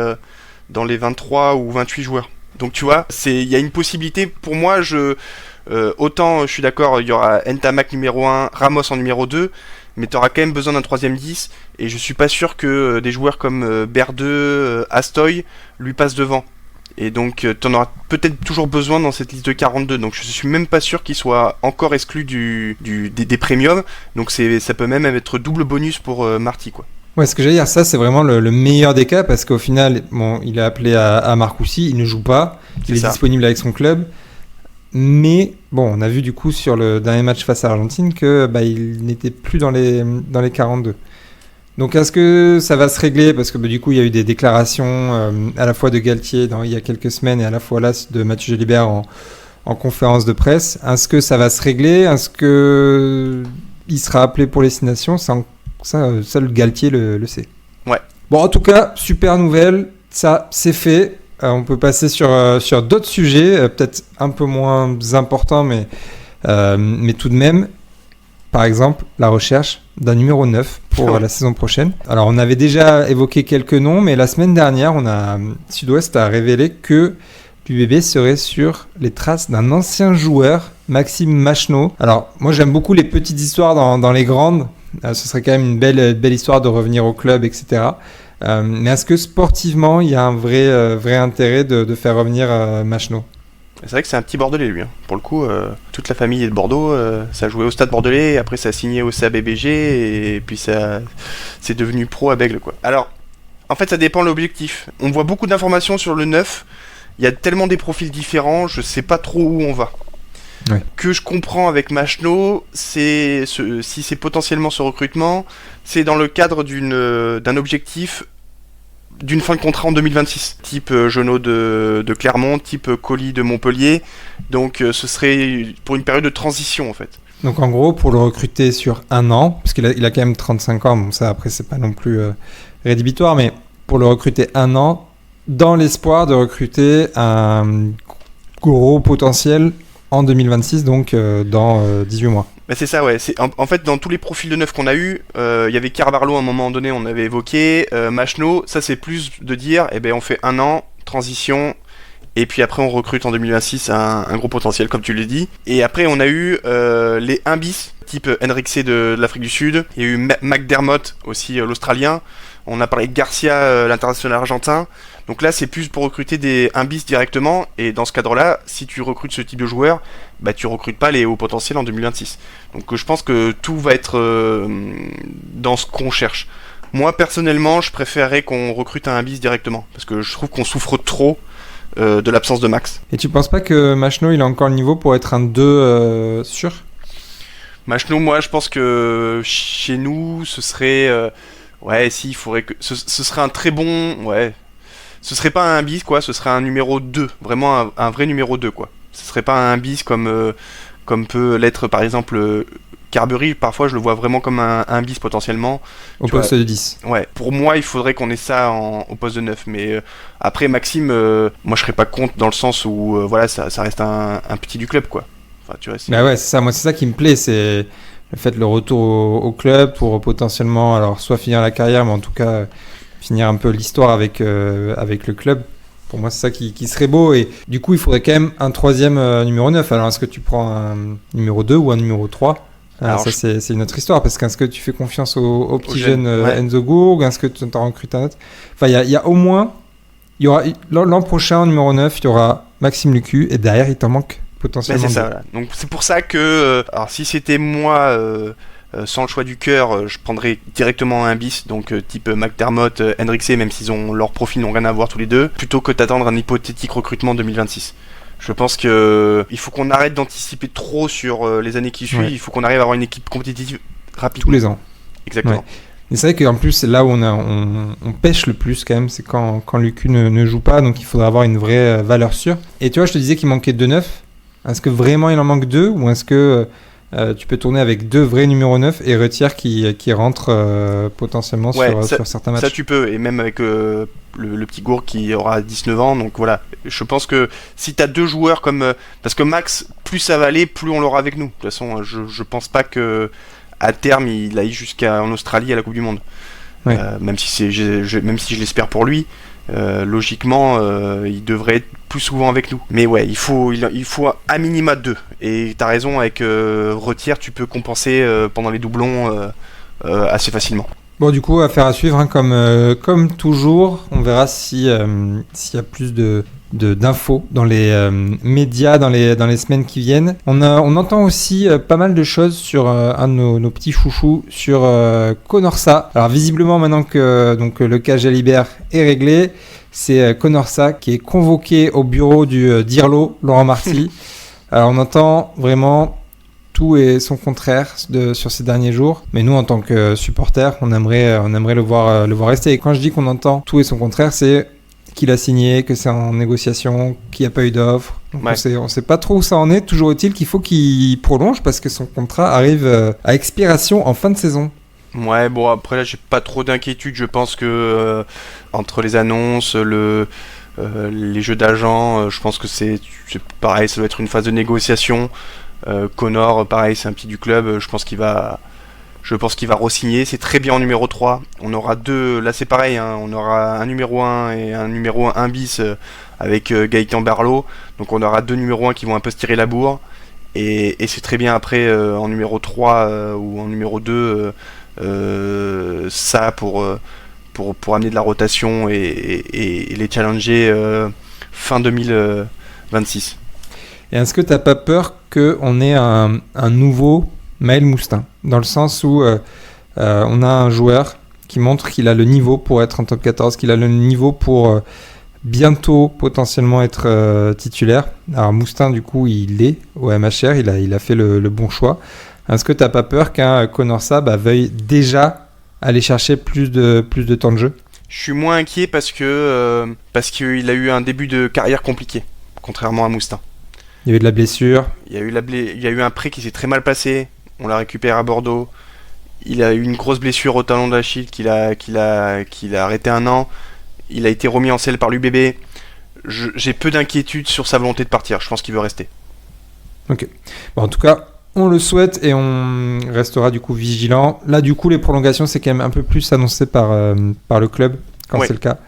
23 ou 28 joueurs. Donc tu vois, il y a une possibilité. Pour moi, autant je suis d'accord, il y aura Ntamak numéro 1, Ramos en numéro 2, mais tu auras quand même besoin d'un troisième 10, et je suis pas sûr que des joueurs comme Berdeux, Astoy lui passent devant. Et donc tu en auras peut-être toujours besoin dans cette liste de 42, donc je suis même pas sûr qu'il soit encore exclu des premiums, donc ça peut même être double bonus pour Marty, quoi. Ouais, ce que j'allais dire, ça c'est vraiment le meilleur des cas, parce qu'au final, bon, il est appelé à Marcoussis, il ne joue pas, il est disponible avec son club, mais bon, on a vu du coup sur le dernier match face à l'Argentine que il n'était plus dans les 42. Donc est-ce que ça va se régler, parce que du coup il y a eu des déclarations à la fois de Galtier il y a quelques semaines et à la fois là de Mathieu Jalibert en conférence de presse. Est-ce que ça va se régler? Est-ce que il sera appelé pour les 6 nations? Ça, seul Galtier le sait. Ouais. Bon, en tout cas, super nouvelle, ça c'est fait. On peut passer sur d'autres sujets, peut-être un peu moins importants, mais tout de même. Par exemple, la recherche d'un numéro 9 pour la saison prochaine. Alors, on avait déjà évoqué quelques noms, mais la semaine dernière, Sud-Ouest a révélé que l'UBB serait sur les traces d'un ancien joueur, Maxime Machenaud. Alors, moi, j'aime beaucoup les petites histoires dans les grandes. Ce serait quand même une belle histoire de revenir au club, etc. Mais est-ce que sportivement, il y a un vrai intérêt de faire revenir Machenaud? C'est vrai que c'est un petit Bordelais, lui. Pour le coup, toute la famille est de Bordeaux. Ça a joué au Stade Bordelais, après ça a signé au CABBG, et puis ça c'est devenu pro à Bègle, quoi. Alors, en fait, ça dépend de l'objectif. On voit beaucoup d'informations sur le 9. Il y a tellement des profils différents, je sais pas trop où on va. Ouais. Que je comprends avec Machenaud, si c'est potentiellement ce recrutement, c'est dans le cadre d'un objectif d'une fin de contrat en 2026, type Jeannot de Clermont, type Colli de Montpellier, donc ce serait pour une période de transition en fait. Donc en gros, pour le recruter sur 1 an, parce qu'il a quand même 35 ans, bon ça après c'est pas non plus rédhibitoire, mais pour le recruter 1 an, dans l'espoir de recruter un gros potentiel en 2026, donc dans 18 mois. Bah c'est ça, ouais. En fait, dans tous les profils de neuf qu'on a eu, il y avait Carvalho à un moment donné, on avait évoqué, Machenaud, ça c'est plus de dire, on fait 1 an, transition, et puis après on recrute en 2026 un gros potentiel, comme tu l'as dit. Et après on a eu les 1 bis, type Henrikse de l'Afrique du Sud, il y a eu McDermott aussi, l'Australien, on a parlé de Garcia, l'international argentin. Donc là, c'est plus pour recruter des 1 bis directement, et dans ce cadre-là, si tu recrutes ce type de joueur, tu recrutes pas les hauts potentiels en 2026. Donc je pense que tout va être dans ce qu'on cherche. Moi, personnellement, je préférerais qu'on recrute un 1 bis directement, parce que je trouve qu'on souffre trop de l'absence de Max. Et tu penses pas que Machenaud, il a encore le niveau pour être un 2 sûr? Machenaud, moi, je pense que chez nous, ce serait... il faudrait que... Ce serait un très bon... Ce serait pas un 1 bis, quoi, ce serait un numéro 2, vraiment un vrai numéro 2, quoi. Ce serait pas un 1 bis comme peut l'être, par exemple, Carberry, parfois je le vois vraiment comme un 1 bis potentiellement. Au poste de 10. Ouais, pour moi, il faudrait qu'on ait ça au poste de 9, mais après, Maxime, moi je serais pas contre dans le sens où, ça reste un petit du club, quoi. Enfin, tu vois, c'est ça, moi c'est ça qui me plaît, c'est le fait le retour au club pour potentiellement, alors soit finir la carrière, mais en tout cas... finir un peu l'histoire avec le club. Pour moi, c'est ça qui serait beau. Et du coup, il faudrait quand même un troisième numéro 9. Alors, est-ce que tu prends un numéro 2 ou un numéro 3 ? Alors, ça, c'est une autre histoire. Parce qu'est-ce que tu fais confiance au petit jeune Enzo Gourg ? Est-ce que tu t'en recrutes un autre ? Enfin, il y a au moins... l'an prochain, en numéro 9, il y aura Maxime Lucu. Et derrière, il t'en manque potentiellement. C'est ça, voilà. Donc, c'est pour ça que... alors, si c'était moi... sans le choix du cœur, je prendrais directement un bis, donc type McDermott, Henrikse, même s'ils ont leur profil n'ont rien à voir tous les deux, plutôt que d'attendre un hypothétique recrutement 2026. Je pense que il faut qu'on arrête d'anticiper trop sur les années qui suivent. Ouais. Il faut qu'on arrive à avoir une équipe compétitive rapidement. Tous les ans. Exactement. Ouais. Et c'est vrai qu'en plus, c'est là où on pêche le plus quand même, c'est quand Lucu ne joue pas, donc il faudrait avoir une vraie valeur sûre. Et tu vois, je te disais qu'il manquait 2 9. Est-ce que vraiment il en manque 2 ou est-ce que tu peux tourner avec 2 vrais numéros 9 et Retière qui rentre potentiellement sur certains matchs? Ça tu peux, et même avec le petit Gourg qui aura 19 ans, donc voilà. Je pense que si tu as 2 joueurs comme... parce que Max, plus ça va aller, plus on l'aura avec nous. De toute façon, je pense pas que à terme il aille jusqu'en Australie à la Coupe du Monde. Ouais. Même si je l'espère pour lui. Logiquement, il devrait être plus souvent avec nous. Mais ouais, il faut à minima 2. Et t'as raison, avec Retière, tu peux compenser pendant les doublons assez facilement. Bon, du coup, affaire à suivre, hein, comme toujours. On verra s'il y a plus d'infos dans les médias dans les semaines qui viennent. On entend aussi pas mal de choses sur un de nos petits chouchous, sur Conorsa. Alors visiblement, maintenant que donc, le cas Jalibert est réglé, c'est Conorsa qui est convoqué au bureau du d'Irlo, Laurent Marty. Alors on entend vraiment tout et son contraire sur ces derniers jours. Mais nous, en tant que supporters, on aimerait le voir rester. Et quand je dis qu'on entend tout et son contraire, c'est qu'il a signé, que c'est en négociation, qu'il n'y a pas eu d'offre. Donc ouais. On sait pas trop où ça en est. Toujours est-il qu'il faut qu'il prolonge parce que son contrat arrive à expiration en fin de saison. Ouais, bon, après là, j'ai pas trop d'inquiétude. Je pense que entre les annonces, les jeux d'agents, je pense que c'est pareil, ça doit être une phase de négociation. Connor, pareil, c'est un petit du club. Je pense qu'il va re-signer. C'est très bien en numéro 3. On aura deux. Là, c'est pareil. Hein, on aura un numéro 1 et un numéro 1 bis avec Gaëtan Barlow. Donc, on aura deux numéros 1 qui vont un peu se tirer la bourre. Et c'est très bien après en numéro 3 ou en numéro 2 ça pour amener de la rotation et les challenger fin 2026. Et est-ce que tu n'as pas peur qu'on ait un nouveau Maël Moustin, dans le sens où on a un joueur qui montre qu'il a le niveau pour être en top 14, qu'il a le niveau pour bientôt potentiellement être titulaire. Alors Moustin, du coup, il est au MHR, il a fait le bon choix. Est-ce que tu n'as pas peur qu'un Conorsa veuille déjà aller chercher plus de temps de jeu ? Je suis moins inquiet parce qu'il a eu un début de carrière compliqué, contrairement à Moustin. Il y a eu de la blessure. Il y a eu un prêt qui s'est très mal passé. On l'a récupéré à Bordeaux. Il a eu une grosse blessure au talon d'Achille qu'il a arrêté 1 an. Il a été remis en selle par l'UBB. J'ai peu d'inquiétude sur sa volonté de partir. Je pense qu'il veut rester. Ok. Bon, en tout cas, on le souhaite et on restera du coup vigilant. Là, du coup, les prolongations, c'est quand même un peu plus annoncé par le club quand c'est le cas.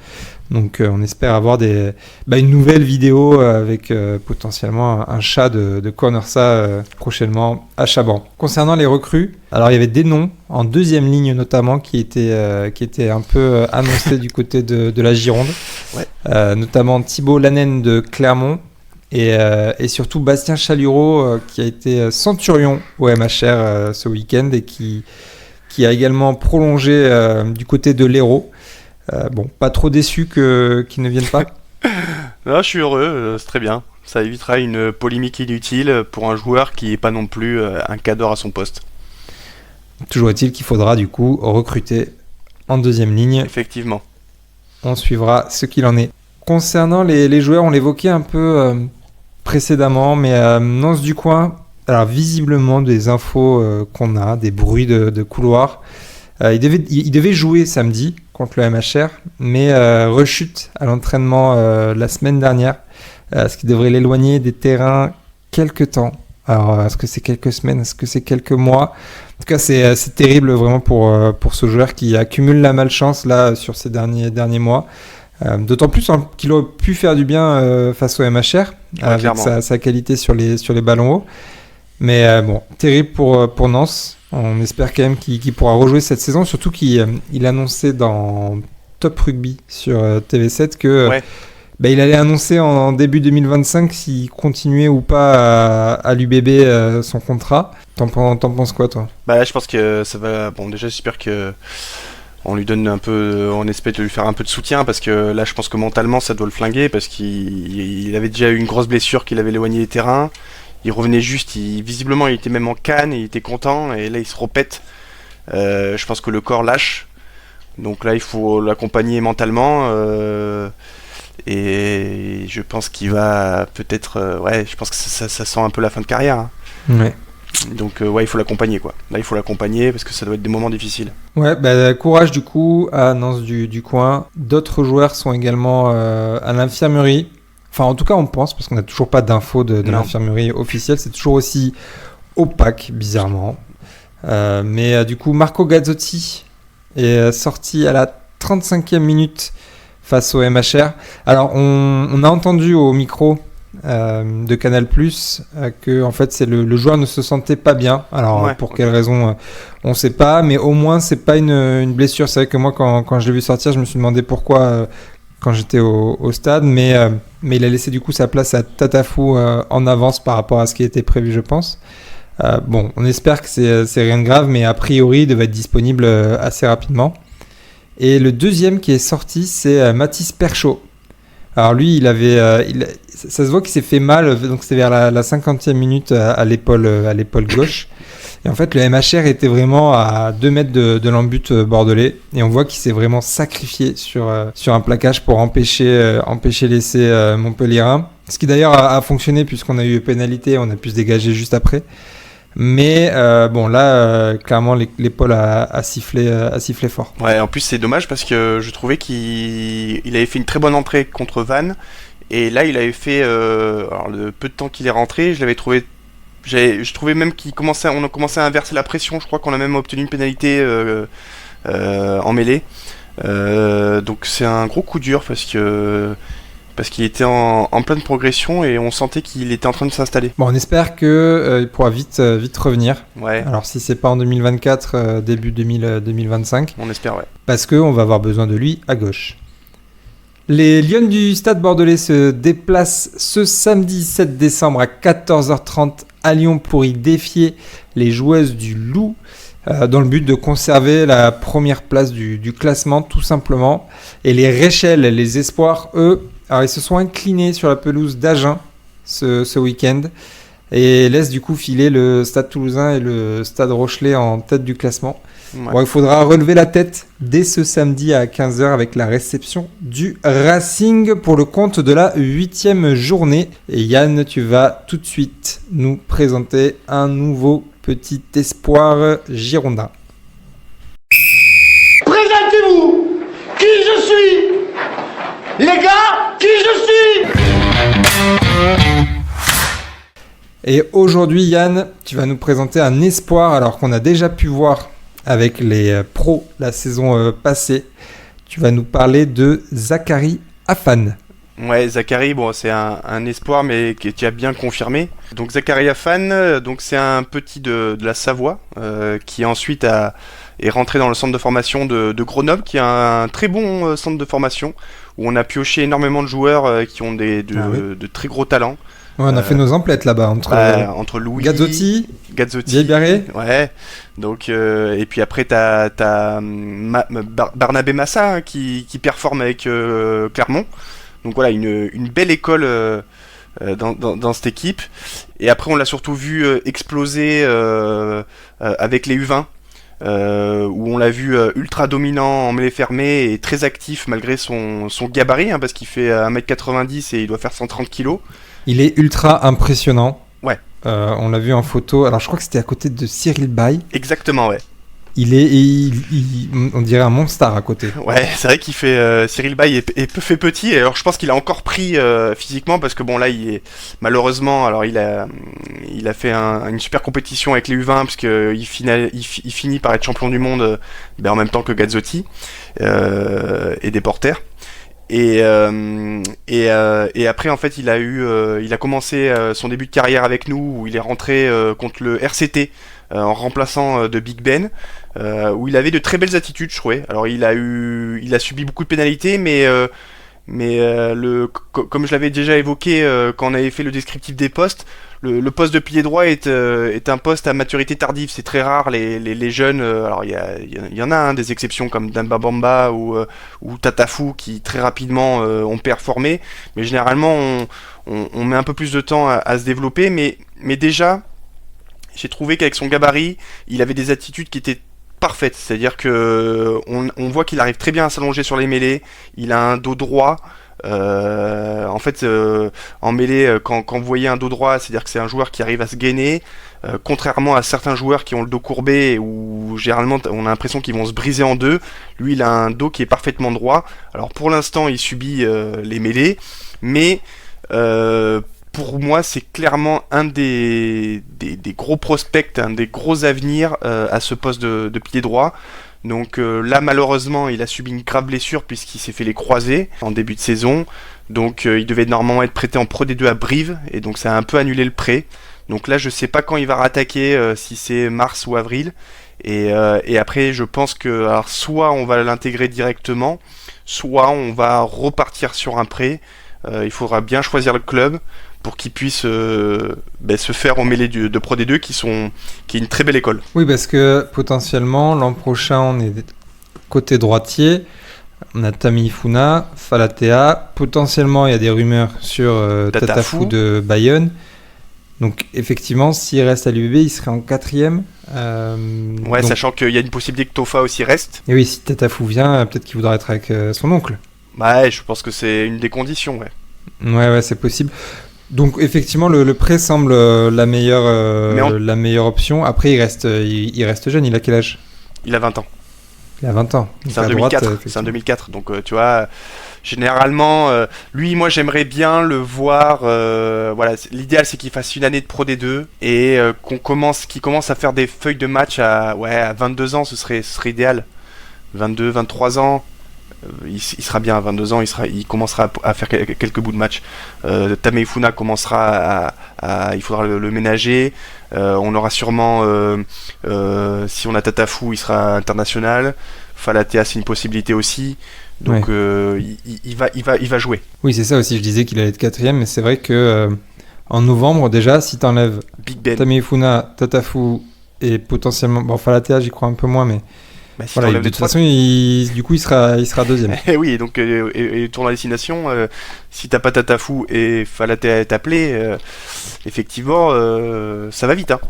Donc on espère avoir une nouvelle vidéo avec potentiellement un chat de Conorsa prochainement à Chaban. Concernant les recrues, alors il y avait des noms en deuxième ligne notamment qui étaient un peu annoncés du côté de la Gironde, notamment Thibaut Lanen de Clermont et surtout Bastien Chalureau qui a été centurion au MHR ce week-end et qui a également prolongé du côté de l'Hérault. Pas trop déçu qu'ils ne viennent pas. Non, je suis heureux, c'est très bien. Ça évitera une polémique inutile pour un joueur qui n'est pas non plus un cadre à son poste. Toujours est-il qu'il faudra du coup recruter en deuxième ligne. Effectivement. On suivra ce qu'il en est. Concernant les joueurs, on l'évoquait un peu précédemment, mais Nance du Coin, alors visiblement des infos qu'on a, des bruits de couloir. Il devait jouer samedi contre le MHR, mais rechute à l'entraînement la semaine dernière, ce qui devrait l'éloigner des terrains quelques temps. Alors, est-ce que c'est quelques semaines, est-ce que c'est quelques mois ? En tout cas, c'est terrible vraiment pour ce joueur qui accumule la malchance là sur ces derniers mois. D'autant plus qu'il aurait pu faire du bien face au MHR avec sa qualité sur les ballons hauts. Mais terrible pour Nance. On espère quand même qu'il pourra rejouer cette saison, surtout qu'il annonçait dans Top Rugby sur TV7 que il allait annoncer en début 2025 s'il continuait ou pas à l'UBB son contrat. T'en penses quoi, toi ? Je pense que ça va. Bon, déjà, j'espère que on lui donne un peu, on espère de lui faire un peu de soutien parce que là, je pense que mentalement, ça doit le flinguer parce qu'il avait déjà eu une grosse blessure qui l'avait éloigné des terrains. Il revenait juste, visiblement il était même en canne, il était content et là il se repète. Je pense que le corps lâche, donc là il faut l'accompagner mentalement et je pense qu'il va peut-être, je pense que ça sent un peu la fin de carrière. Hein. Ouais. Donc il faut l'accompagner quoi. Là il faut l'accompagner parce que ça doit être des moments difficiles. Ouais, courage du coup à Nance du Coin. D'autres joueurs sont également à l'infirmerie. Enfin, en tout cas, on pense, parce qu'on n'a toujours pas d'infos de l'infirmerie officielle. C'est toujours aussi opaque, bizarrement. Mais du coup, Marco Gazzotti est sorti à la 35e minute face au MHR. Alors, on a entendu au micro de Canal+, que en fait, c'est le joueur ne se sentait pas bien. Alors, pour quelle raison, on ne sait pas, mais au moins, c'est pas une blessure. C'est vrai que moi, quand je l'ai vu sortir, je me suis demandé pourquoi quand j'étais au stade, mais il a laissé du coup sa place à Tatafou en avance par rapport à ce qui était prévu, je pense. Bon, on espère que c'est rien de grave, mais a priori, il devait être disponible assez rapidement. Et le deuxième qui est sorti, c'est Mathis Perchaud. Alors lui, ça se voit qu'il s'est fait mal, donc c'était vers la 50e minute à l'épaule gauche. Et en fait, le MHR était vraiment à 2 mètres de l'embut bordelais. Et on voit qu'il s'est vraiment sacrifié sur un plaquage pour empêcher l'essai montpelliérain. Ce qui d'ailleurs a fonctionné puisqu'on a eu pénalité, on a pu se dégager juste après. Mais bon, là, clairement, l'épaule a sifflé fort. Ouais, en plus, c'est dommage parce que je trouvais qu'il avait fait une très bonne entrée contre Vannes. Et là, il avait fait, alors le peu de temps qu'il est rentré, je trouvais même on a commencé à inverser la pression. Je crois qu'on a même obtenu une pénalité en mêlée. Donc c'est un gros coup dur parce qu'il était en pleine progression et on sentait qu'il était en train de s'installer. Bon, on espère qu'il pourra vite revenir. Ouais. Alors si c'est pas en 2024, début 2025. On espère, ouais. Parce qu'on va avoir besoin de lui à gauche. Les Lions du Stade Bordelais se déplacent ce samedi 7 décembre à 14h30 à Lyon pour y défier les joueuses du Loup dans le but de conserver la première place du classement tout simplement. Et les Réchelles, les espoirs, eux, alors ils se sont inclinés sur la pelouse d'Agen ce week-end et laissent du coup filer le Stade Toulousain et le Stade Rochelais en tête du classement. Ouais. Bon, il faudra relever la tête dès ce samedi à 15h avec la réception du Racing pour le compte de la 8e journée. Et Yann, tu vas tout de suite nous présenter un nouveau petit espoir girondin. Présentez-vous qui je suis. Les gars, qui je suis. Et aujourd'hui, Yann, tu vas nous présenter un espoir alors qu'on a déjà pu voir avec les pros la saison passée. Tu vas nous parler de Zachary Afan. Ouais, Zachary, bon, c'est un espoir, mais qui a bien confirmé. Donc Zachary Afan, donc c'est un petit de la Savoie, qui ensuite est rentré dans le centre de formation de Grenoble, qui a un très bon centre de formation, où on a pioché énormément de joueurs qui ont de très gros talents. Ouais, on a fait nos emplettes là-bas entre Louis, Gazzotti, Barré. Ouais. Donc et puis après t'as Barnabé Massa hein, qui performe avec Clermont. Donc voilà une belle école dans cette équipe. Et après on l'a surtout vu exploser avec les U20. Où on l'a vu ultra dominant en mêlée fermée et très actif malgré son gabarit hein, parce qu'il fait 1m90 et il doit faire 130 kg. Il est ultra impressionnant. Ouais. On l'a vu en photo. Alors je crois que c'était à côté de Cyril Bay. Exactement, ouais. On dirait un monstre à côté. Ouais, c'est vrai qu'il fait Cyril Bay est fait petit. Et alors je pense qu'il a encore pris physiquement parce que bon là il est malheureusement alors il a fait une super compétition avec les U20 parce que il finit par être champion du monde en même temps que Gazzotti et des Porters. Et après en fait il a commencé son début de carrière avec nous où il est rentré contre le RCT en remplaçant de Big Ben où il avait de très belles attitudes je trouvais. Alors il a subi beaucoup de pénalités mais comme je l'avais déjà évoqué quand on avait fait le descriptif des postes, le poste de pilier droit est un poste à maturité tardive. C'est très rare les jeunes. Alors il y en a hein, des exceptions comme Demba Bamba ou Tatafou qui très rapidement ont performé. Mais généralement on met un peu plus de temps à se développer. Mais déjà j'ai trouvé qu'avec son gabarit il avait des attitudes qui étaient parfaites. C'est-à-dire que on voit qu'il arrive très bien à s'allonger sur les mêlées. Il a un dos droit. En fait, en mêlée, quand vous voyez un dos droit, c'est-à-dire que c'est un joueur qui arrive à se gainer, contrairement à certains joueurs qui ont le dos courbé ou généralement on a l'impression qu'ils vont se briser en deux. Lui, il a un dos qui est parfaitement droit. Alors pour l'instant, il subit les mêlées, mais pour moi, c'est clairement un des gros prospects, un des gros avenirs à ce poste de pilier droit. Donc là, malheureusement, il a subi une grave blessure puisqu'il s'est fait les croisés en début de saison. Donc il devait normalement être prêté en Pro D2 à Brive, et donc ça a un peu annulé le prêt. Donc là, je sais pas quand il va rattaquer, si c'est mars ou avril. Et après, je pense que alors, soit on va l'intégrer directement, soit on va repartir sur un prêt. Il faudra bien choisir le club pour qu'il puisse se faire au mêlée de Pro D2 qui est une très belle école. Oui, parce que potentiellement, l'an prochain, on est côté droitier. On a Tameifuna, Falatea. Potentiellement, il y a des rumeurs sur Tatafu de Bayonne. Donc, effectivement, s'il reste à l'UBB, il serait en 4e. Ouais, donc... sachant qu'il y a une possibilité que Tofa aussi reste. Et oui, si Tatafu vient, peut-être qu'il voudra être avec son oncle. Ouais, je pense que c'est une des conditions, ouais. Ouais, c'est possible. Donc effectivement, le prêt semble la meilleure option. Après, il reste jeune. Il a quel âge ? Il a 20 ans. Il a 20 ans. C'est un 2004. C'est un 2004. Donc tu vois, généralement, lui, moi, j'aimerais bien le voir. Voilà, l'idéal, c'est qu'il fasse une année de Pro D2 et qu'il commence à faire des feuilles de match à 22 ans. Ce serait idéal. 22, 23 ans. Il sera bien à 22 ans, il commencera à faire quelques bouts de match. Tameifuna commencera il faudra le ménager. On aura sûrement, si on a Tatafu, il sera international. Falatea, c'est une possibilité aussi. Donc il va jouer. Oui, c'est ça aussi. Je disais qu'il allait être 4e, mais c'est vrai que en novembre déjà, si t'enlèves Big Ben, Tameifuna, Tatafu et potentiellement, Falatea, j'y crois un peu moins, mais bah, si voilà, de toute façon, du coup, il sera 2e. Et oui, donc et tournoi à destination, si t'as pas Tatafu et Falatea est appelé, effectivement, ça va vite. Hein.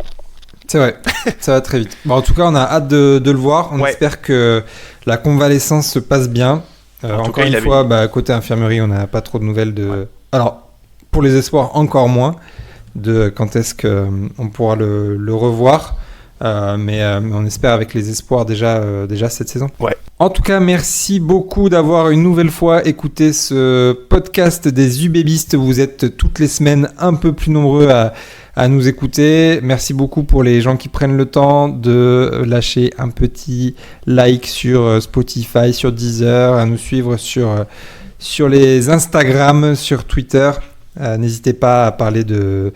C'est vrai, ça va très vite. En tout cas, on a hâte de le voir. On espère que la convalescence se passe bien. Encore une fois, côté infirmerie, on n'a pas trop de nouvelles de. Ouais. Alors, pour les espoirs, encore moins de quand est-ce qu'on pourra le revoir. Mais on espère avec les espoirs déjà cette saison. Ouais. En tout cas, merci beaucoup d'avoir une nouvelle fois écouté ce podcast des UBBistes. Vous êtes toutes les semaines un peu plus nombreux à nous écouter. Merci beaucoup pour les gens qui prennent le temps de lâcher un petit like sur Spotify, sur Deezer, à nous suivre sur les Instagram, sur Twitter. N'hésitez pas à parler de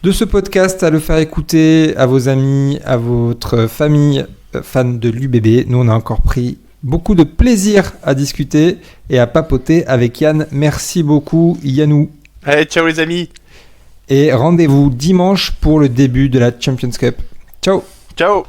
ce podcast, à le faire écouter à vos amis, à votre famille fans de l'UBB. Nous, on a encore pris beaucoup de plaisir à discuter et à papoter avec Yann. Merci beaucoup, Yannou. Allez, ciao les amis. Et rendez-vous dimanche pour le début de la Champions Cup. Ciao. Ciao.